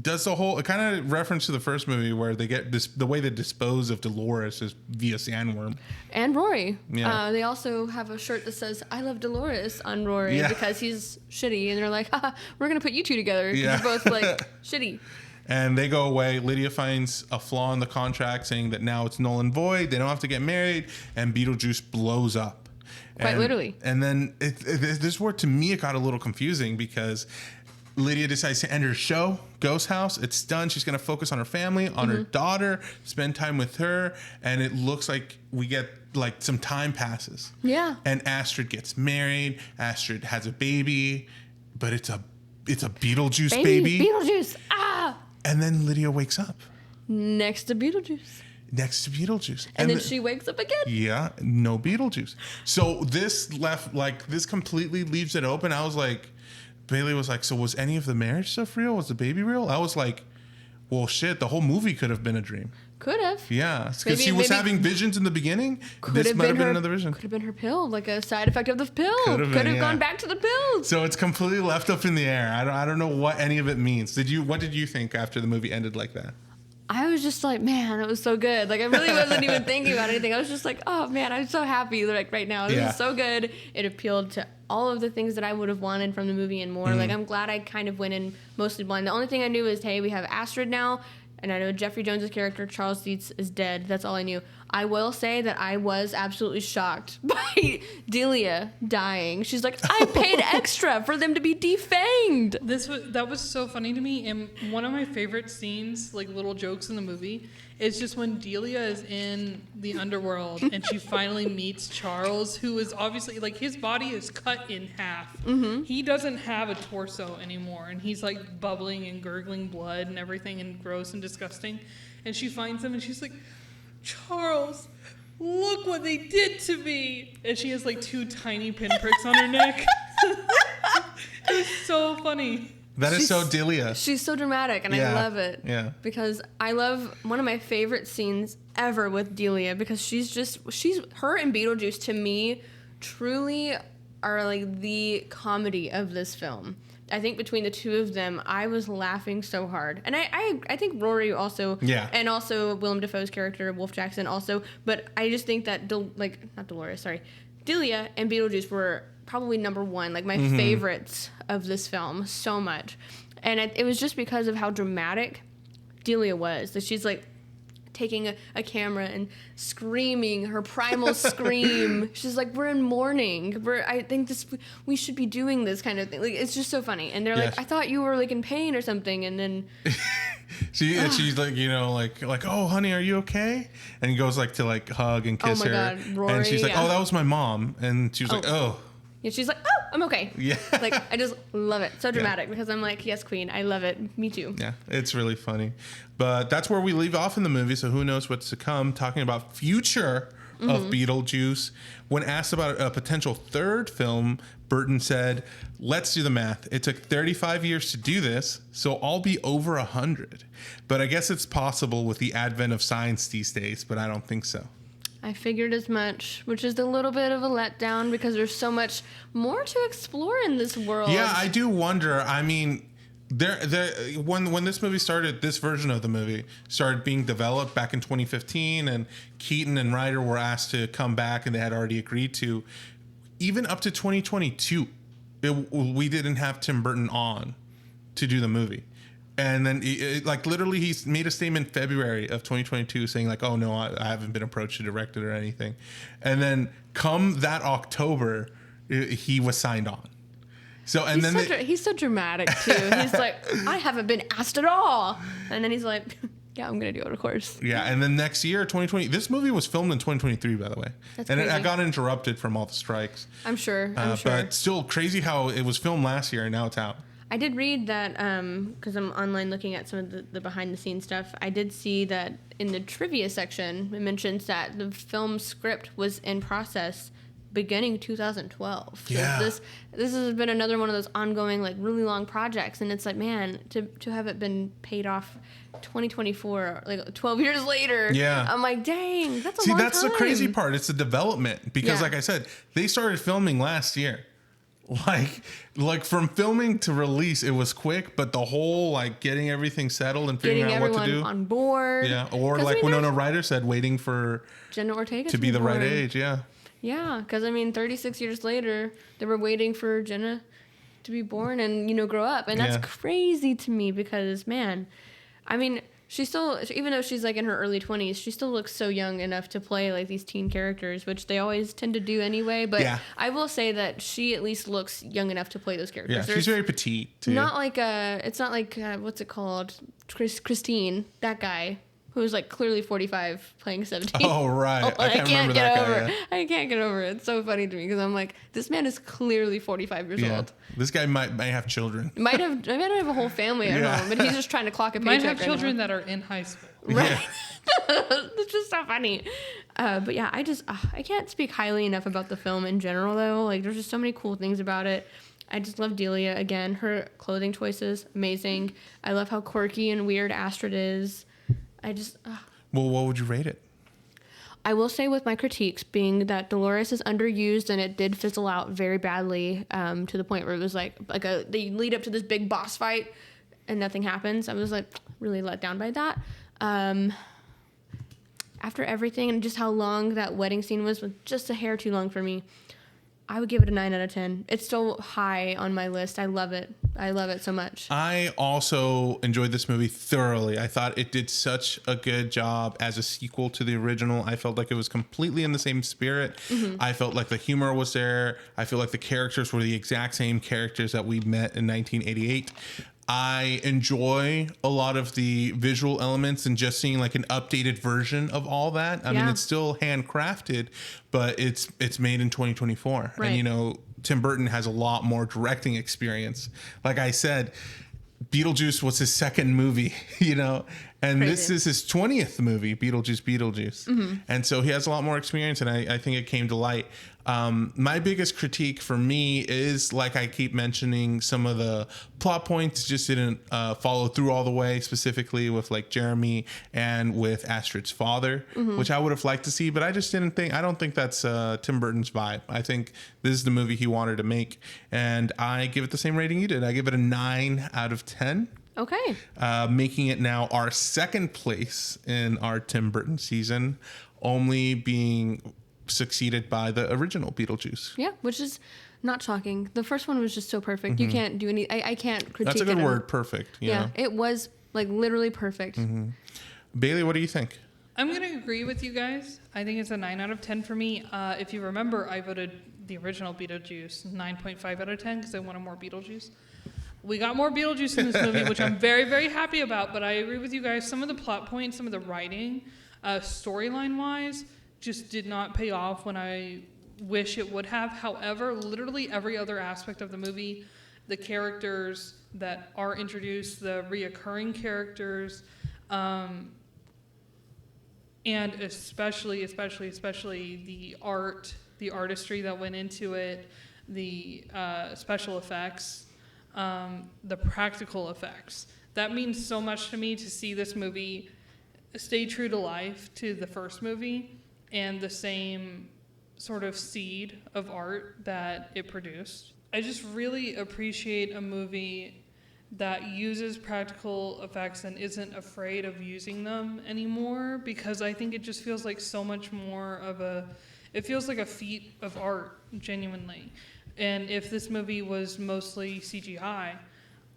does the whole kind of reference to the first movie where they get the way they dispose of Dolores is via sandworm. And Rory. Yeah. They also have a shirt that says, I love Dolores on Rory Yeah. because he's shitty. And they're like, haha, we're going to put you two together. Yeah. You're both like shitty. And they go away. Lydia finds a flaw in the contract saying that now it's null and void. They don't have to get married. And Beetlejuice blows up. Quite literally. And then this where to me it got a little confusing because Lydia decides to end her show, Ghost House. It's done. She's going to focus on her family, on her daughter, spend time with her. And it looks like we get like some time passes. Yeah. And Astrid gets married. Astrid has a baby, but it's a Beetlejuice baby. Beetlejuice. Ah! And then Lydia wakes up Next to Beetlejuice. next to Beetlejuice. And then she wakes up again. Yeah, no Beetlejuice. So this completely leaves it open. I was like, Bailey was like, so was any of the marriage stuff real? Was the baby real? I was like, well, shit, the whole movie could have been a dream. Could have. Yeah, because Maybe- she was maybe- having visions in the beginning. This might have been another vision. Could have been her pill, like a side effect of the pill. Could have been, yeah. gone back to the pills. So it's completely left up in the air. I don't know what any of it means. What did you think after the movie ended like that? I was just like, man, it was so good. Like, I really wasn't even thinking about anything. I was just like, oh, man, I'm so happy. Like, right now, this is so good. It appealed to all of the things that I would have wanted from the movie and more. Like, I'm glad I kind of went in mostly blind. The only thing I knew is, hey, we have Astrid now. And I know Jeffrey Jones' character, Charles Dietz, is dead. That's all I knew. I will say that I was absolutely shocked by Delia dying. She's like, I paid extra for them to be defanged. That was so funny to me. And one of my favorite scenes, like little jokes in the movie, is just when Delia is in the underworld and she finally meets Charles, who is obviously like his body is cut in half. Mm-hmm. He doesn't have a torso anymore, and he's like bubbling and gurgling blood and everything, and gross and disgusting. And she finds him and she's like, Charles, look what they did to me. And she has like 2 tiny pinpricks on her neck. It's so funny. That is so Delia. She's so dramatic, and I love it. Yeah. Because I love one of my favorite scenes ever with Delia, because her and Beetlejuice to me truly are like the comedy of this film. I think between the two of them, I was laughing so hard. And I think Rory also, and also Willem Dafoe's character, Wolf Jackson also, but I just think that, not Dolores, sorry, Delia and Beetlejuice were probably number one, like my favorites of this film so much. And it was just because of how dramatic Delia was, that she's like taking a camera and screaming her primal scream. She's like, we're in mourning. I think we should be doing this kind of thing. Like, it's just so funny. And they're like, I thought you were like in pain or something. And then she's like, like, oh honey, are you okay? And he goes like to like hug and kiss her. God, Rory, and she's like, oh, that was my mom. And she was like, oh. Yeah, she's like, oh, I'm okay. Yeah. Like, I just love it. So dramatic, because I'm like, yes, queen. I love it. Me too. Yeah, it's really funny. But that's where we leave off in the movie, so who knows what's to come. Talking about future of Beetlejuice. When asked about a potential third film, Burton said, let's do the math. It took 35 years to do this, so I'll be over 100. But I guess it's possible with the advent of science these days, but I don't think so. I figured as much, which is a little bit of a letdown, because there's so much more to explore in this world. Yeah, I do wonder. I mean, when this movie started, this version of the movie started being developed back in 2015, and Keaton and Ryder were asked to come back, and they had already agreed to. Even up to 2022, we didn't have Tim Burton on to do the movie. And then, like, literally, he's made a statement in February of 2022 saying, like, oh, no, I haven't been approached to direct it or anything. And then come that October, he was signed on. So, and he's so dramatic, too. He's like, I haven't been asked at all. And then he's like, yeah, I'm going to do it, of course. Yeah, and then next year, 2020, this movie was filmed in 2023, by the way. That's and crazy. it got interrupted from all the strikes. I'm sure. But still crazy how it was filmed last year and now it's out. I did read that, because I'm online looking at some of the behind-the-scenes stuff. I did see that in the trivia section, it mentions that the film script was in process beginning 2012. So Yeah. this has been another one of those ongoing, like, really long projects. And it's like, man, to have it been paid off 2024, like 12 years later. Yeah. I'm like, dang, that's a long time. See, that's the crazy part. It's the development. Because, like I said, they started filming last year. Like from filming to release, it was quick, but the whole like getting everything settled and figuring out what to do on board. Yeah, or like Winona Ryder said, waiting for Jenna Ortega to be the right age. Yeah. Yeah, because I mean, 36 years later, they were waiting for Jenna to be born and grow up, and that's crazy to me because, man, I mean, she still, even though she's like in her early 20s, she still looks so young enough to play like these teen characters, which they always tend to do anyway. But I will say that she at least looks young enough to play those characters. Yeah, she's very petite too. Not like it's not like what's it called, Christine, that guy who's like clearly 45 playing 17. Oh right, I can't get over guy, it. I can't get over it. It's so funny to me because I'm like, this man is clearly 45 years old. This guy might have children. Might have a whole family at home, but he's just trying to clock a paycheck. Might have children that are in high school. Right. It's just so funny. But yeah, I can't speak highly enough about the film in general though. Like there's just so many cool things about it. I just love Delia again. Her clothing choices, amazing. I love how quirky and weird Astrid is. Well, what would you rate it? I will say with my critiques being that Dolores is underused and it did fizzle out very badly to the point where it was like they lead up to this big boss fight and nothing happens. I was like really let down by that. After everything and just how long that wedding scene was just a hair too long for me, I would give it a 9 out of 10. It's still high on my list. I love it. I love it so much. I also enjoyed this movie thoroughly. I thought it did such a good job as a sequel to the original. I felt like it was completely in the same spirit. I felt like the humor was there. I feel like the characters were the exact same characters that we met in 1988. I enjoy a lot of the visual elements and just seeing like an updated version of all that. I mean, it's still handcrafted, but it's made in 2024. Right. And, you know, Tim Burton has a lot more directing experience. Like I said, Beetlejuice was his second movie, you know, and this is his 20th movie, Beetlejuice. And so he has a lot more experience, and I think it came to light. My biggest critique for me is, like I keep mentioning, some of the plot points just didn't follow through all the way, specifically with like Jeremy and with Astrid's father, which I would have liked to see, but I don't think that's Tim Burton's vibe. I think this is the movie he wanted to make, and I give it the same rating you did. I give it a 9 out of 10. Okay. Making it now our second place in our Tim Burton season, only being succeeded by the original Beetlejuice. Yeah, which is not shocking. The first one was just so perfect. You can't do any. I can't critique. That's a good it. word, perfect. Yeah, it was like literally perfect. Bailey, what do you think? I'm going to agree with you guys. I think it's a 9 out of 10 for me. If you remember, I voted the original Beetlejuice 9.5 out of 10 because I wanted more Beetlejuice. We got more Beetlejuice in this movie, which I'm very, very happy about. But I agree with you guys. Some of the plot points, some of the writing, storyline-wise, just did not pay off when I wish it would have. However, literally every other aspect of the movie, the characters that are introduced, the reoccurring characters, and especially the art, the artistry that went into it, the special effects, the practical effects. That means so much to me to see this movie stay true to life to the first movie and the same sort of seed of art that it produced. I just really appreciate a movie that uses practical effects and isn't afraid of using them anymore, because I think it just feels like so much more of it feels like a feat of art, genuinely. And if this movie was mostly CGI,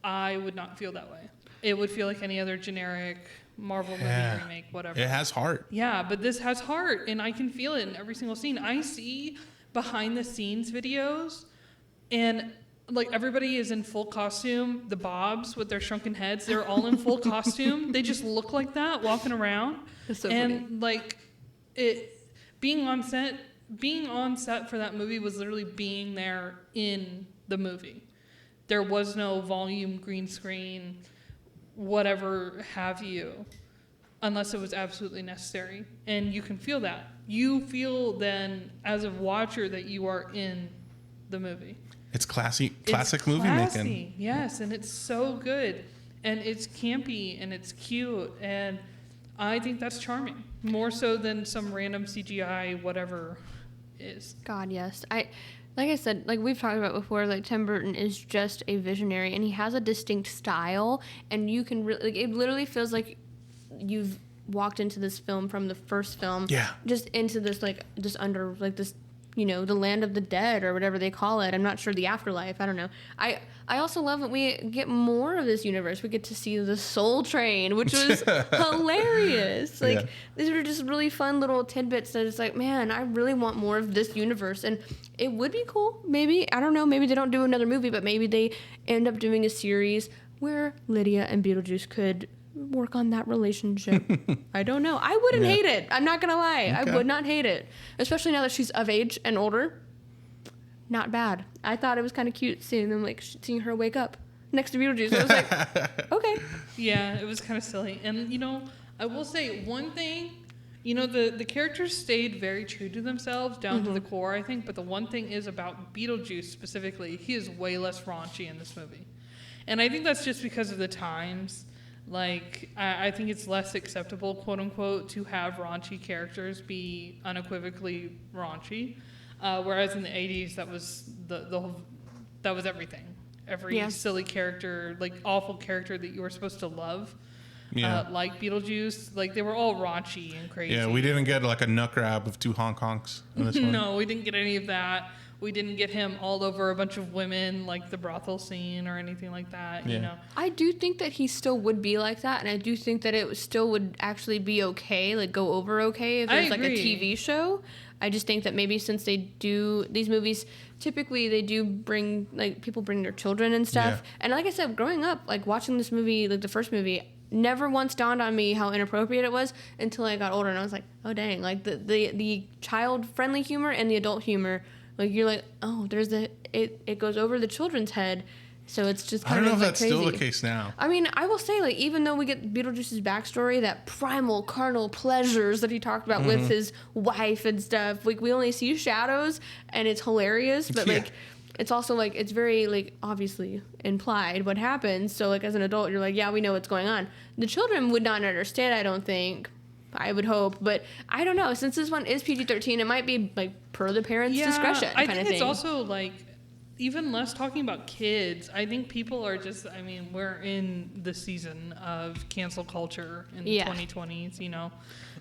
I would not feel that way. It would feel like any other generic Marvel movie remake, whatever. It has heart. Yeah, but this has heart, and I can feel it in every single scene. I see behind the scenes videos, and like everybody is in full costume. The Bobs with their shrunken heads, they're all in full costume. They just look like that walking around. That's so and funny. Like being on set for that movie was literally being there in the movie. There was no volume, green screen, whatever have you, unless it was absolutely necessary. And you can feel that. You feel then, as a watcher, that you are in the movie. It's classic It's movie classy, making. yes, and it's so good. And it's campy, and it's cute, and I think that's charming. More so than some random CGI whatever is. God, yes. Like I said, like we've talked about before, like Tim Burton is just a visionary, and he has a distinct style, and you can really, like, it literally feels like you've walked into this film from the first film, just into this, like, just under, like, this, you know, the land of the dead or whatever they call it. I'm not sure, the afterlife. I don't know. I also love that we get more of this universe. We get to see the Soul Train, which was hilarious. Like, these are just really fun little tidbits that it's like, man, I really want more of this universe. And it would be cool. Maybe, I don't know, maybe they don't do another movie, but maybe they end up doing a series where Lydia and Beetlejuice could work on that relationship. I don't know. I wouldn't hate it. I'm not gonna lie. Okay. I would not hate it, especially now that she's of age and older. Not bad. I thought it was kind of cute seeing them, like, seeing her wake up next to Beetlejuice. I was like, okay. Yeah, it was kind of silly. And, you know, I will say one thing, you know, the characters stayed very true to themselves down to the core, I think. But the one thing is about Beetlejuice specifically, he is way less raunchy in this movie. And I think that's just because of the times. Like, I think it's less acceptable, quote unquote, to have raunchy characters be unequivocally raunchy. Whereas in the 80s, that was that was everything. Every silly character, like awful character that you were supposed to love, like Beetlejuice, like they were all raunchy and crazy. Yeah, we didn't get like a nut grab of two Hong Kongs in this one. No, we didn't get any of that. We didn't get him all over a bunch of women like the brothel scene or anything like that, you know. I do think that he still would be like that, and I do think that it still would actually be okay, like go over okay if it's like a TV show. I just think that maybe since they do these movies, typically they do bring, like, people bring their children and stuff. Yeah. And like I said, growing up, like watching this movie, like the first movie, never once dawned on me how inappropriate it was until I got older, and I was like, oh dang, like the child friendly humor and the adult humor, like you're like, oh, there's it goes over the children's head. So it's just kind I don't know of if like that's crazy. still the case now. I mean, I will say, like, even though we get Beetlejuice's backstory, that primal carnal pleasures that he talked about with his wife and stuff, like, we only see shadows, and it's hilarious, but, like, it's also, like, it's very, like, obviously implied what happens, so, like, as an adult, you're like, yeah, we know what's going on. The children would not understand, I don't think. I would hope, but I don't know. Since this one is PG-13, it might be, like, per the parents' discretion I kind think of thing. it's also, like, even less talking about kids. I think people are just, I mean, we're in the season of cancel culture in the 2020s, you know?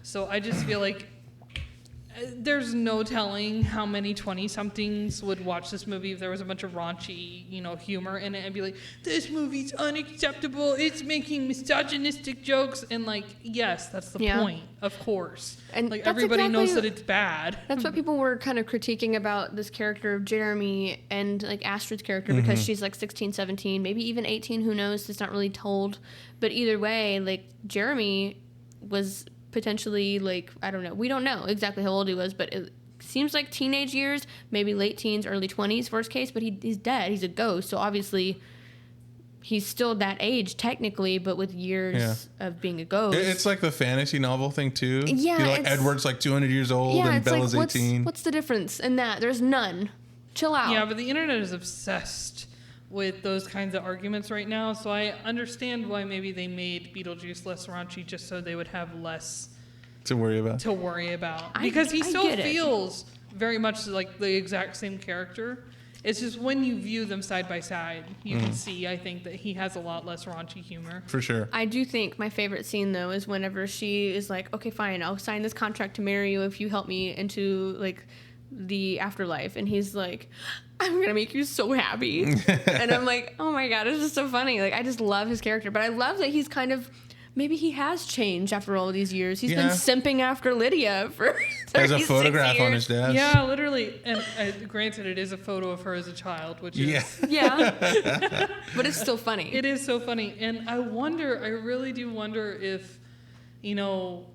So I just feel like there's no telling how many 20-somethings would watch this movie if there was a bunch of raunchy, you know, humor in it and be like, this movie's unacceptable. It's making misogynistic jokes. And, like, yes, that's the point, of course. And like, that's everybody knows exactly- that it's bad. That's what people were kind of critiquing about this character of Jeremy and, like, Astrid's character, because she's, like, 16, 17, maybe even 18, who knows? It's not really told. But either way, like, Jeremy was potentially, like, I don't know. We don't know exactly how old he was, but it seems like teenage years, maybe late teens, early 20s, worst case, but he's dead. He's a ghost, so obviously he's still that age technically, but with years of being a ghost. It's like the fantasy novel thing too. Yeah, you know, like Edward's like 200 years old and it's Bella's like, 18. What's the difference in that? There's none. Chill out. Yeah, but the internet is obsessed with those kinds of arguments right now, so I understand why maybe they made Beetlejuice less raunchy just so they would have less to worry about. Because he I still get it. feels very much like the exact same character. It's just when you view them side by side, you can see, I think, that he has a lot less raunchy humor. For sure. I do think my favorite scene, though, is whenever she is like, okay, fine, I'll sign this contract to marry you if you help me into, like, the afterlife. And he's like, I'm going to make you so happy. And I'm like, oh my God, it's just so funny. Like, I just love his character. But I love that he's kind of, maybe he has changed after all these years. He's been simping after Lydia for 36 There's a photograph years. on his desk. Yeah, literally. And granted, it is a photo of her as a child, which is... Yeah. But it's still funny. It is so funny. And I really do wonder if, you know,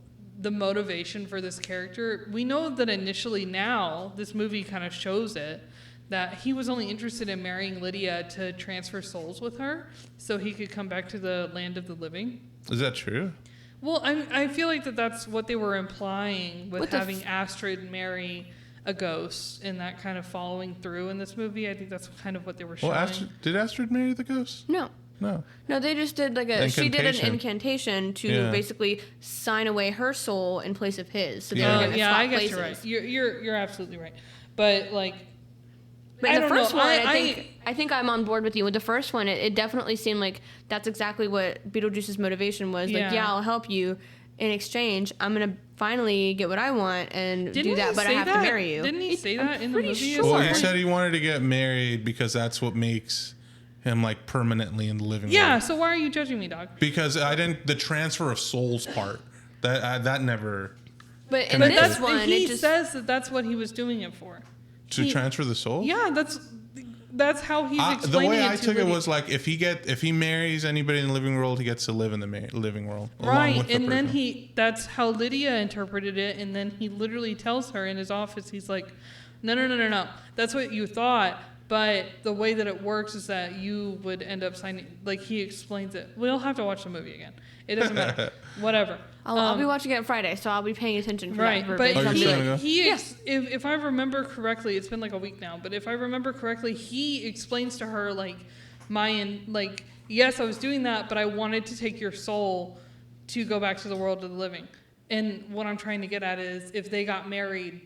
the motivation for this character, we know that initially now, this movie kind of shows it, that he was only interested in marrying Lydia to transfer souls with her so he could come back to the land of the living. Is that true? Well, I feel like that's what they were implying with What the having Astrid marry a ghost and that kind of following through in this movie. I think that's kind of what they were showing. Well, did Astrid marry the ghost? No. No. No, they just did she did an Incantation. incantation to basically sign away her soul in place of his. So they were gonna swap I guess places. you're right. You're absolutely right. But like, But I in the don't know. first one, I think I'm on board with you. With the first one, it definitely seemed like that's exactly what Beetlejuice's motivation was. Like, yeah, I'll help you. In exchange, I'm gonna finally get what I want and do that, but I have to marry you. Didn't he say that in the pretty movie? sure. Well, he said he wanted to get married because that's what makes him like permanently in the living Yeah. room. So why are you judging me, dog? Because the transfer of souls part that never But in But this one, he it just says that that's what he was doing it for. to transfer the soul. Yeah, that's how he's The explaining way it I to took it Lydia. was like if he marries anybody in the living world, he gets to live in the living world along Right, with the and then person. that's how Lydia interpreted it, and then he literally tells her in his office, he's like, no, that's what you thought, but the way that it works is that you would end up signing, like he explains it. We'll have to watch the movie again. It doesn't matter. Whatever. I'll be watching it on Friday, so I'll be paying attention for Right, that. but Oh, you're still gonna go? if I remember correctly, it's been like a week now, but if I remember correctly, he explains to her like, yes, I was doing that, but I wanted to take your soul to go back to the world of the living. And what I'm trying to get at is if they got married,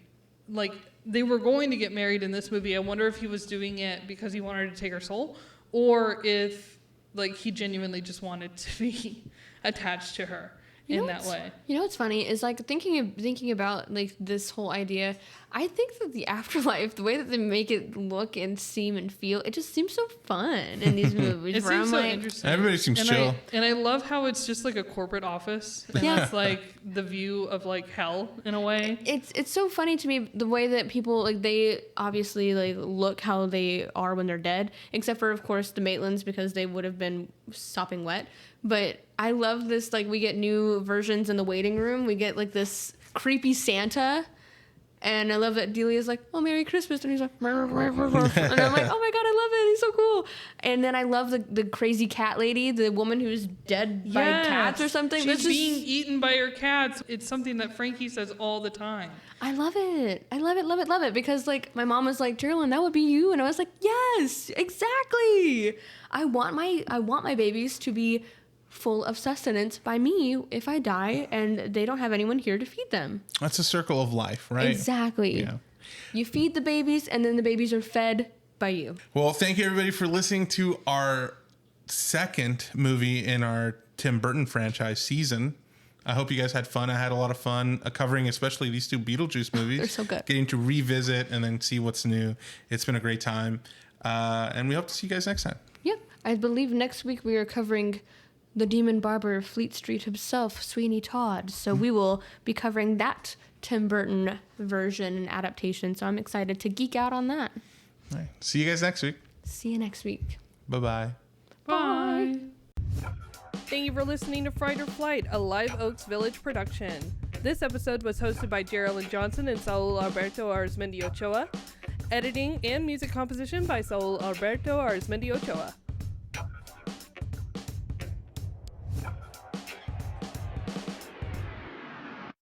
like they were going to get married in this movie, I wonder if he was doing it because he wanted to take her soul, or if like he genuinely just wanted to be attached to her in that way. You know what's funny is like thinking about like this whole idea. I think that the afterlife, the way that they make it look and seem and feel, it just seems so fun in these movies. It where seems I'm so like, interesting. Everybody seems chill. And I love how it's just like a corporate office. And Yeah. it's like the view of like hell in a way. It's so funny to me the way that people like they obviously like look how they are when they're dead, except for of course the Maitlands because they would have been sopping wet. But I love this, like we get new versions in the waiting room. We get like this creepy Santa. And I love that Delia's like, oh, Merry Christmas. And he's like, and I'm like, oh my God, I love it. He's so cool. And then I love the crazy cat lady, the woman who's dead by cats or something. She's being eaten by her cats. It's something that Frankie says all the time. I love it. I love it, love it, love it. Because like my mom was like, Geraldine, that would be you. And I was like, yes, exactly. I want my babies to be full of sustenance by me if I die and they don't have anyone here to feed them. That's a circle of life, right? Exactly. Yeah. You feed the babies and then the babies are fed by you. Well, thank you everybody for listening to our second movie in our Tim Burton franchise season. I hope you guys had fun. I had a lot of fun covering especially these two Beetlejuice movies. They're so good. Getting to revisit and then see what's new. It's been a great time. And we hope to see you guys next time. Yep. I believe next week we are covering the demon barber of Fleet Street himself, Sweeney Todd. So we will be covering that Tim Burton version and adaptation. So I'm excited to geek out on that. All right. See you guys next week. See you next week. Bye-bye. Bye. Thank you for listening to Fright or Flight, a Live Oaks Village production. This episode was hosted by Geraldine Johnson and Saul Alberto Arizmendi Ochoa. Editing and music composition by Saul Alberto Arizmendi Ochoa.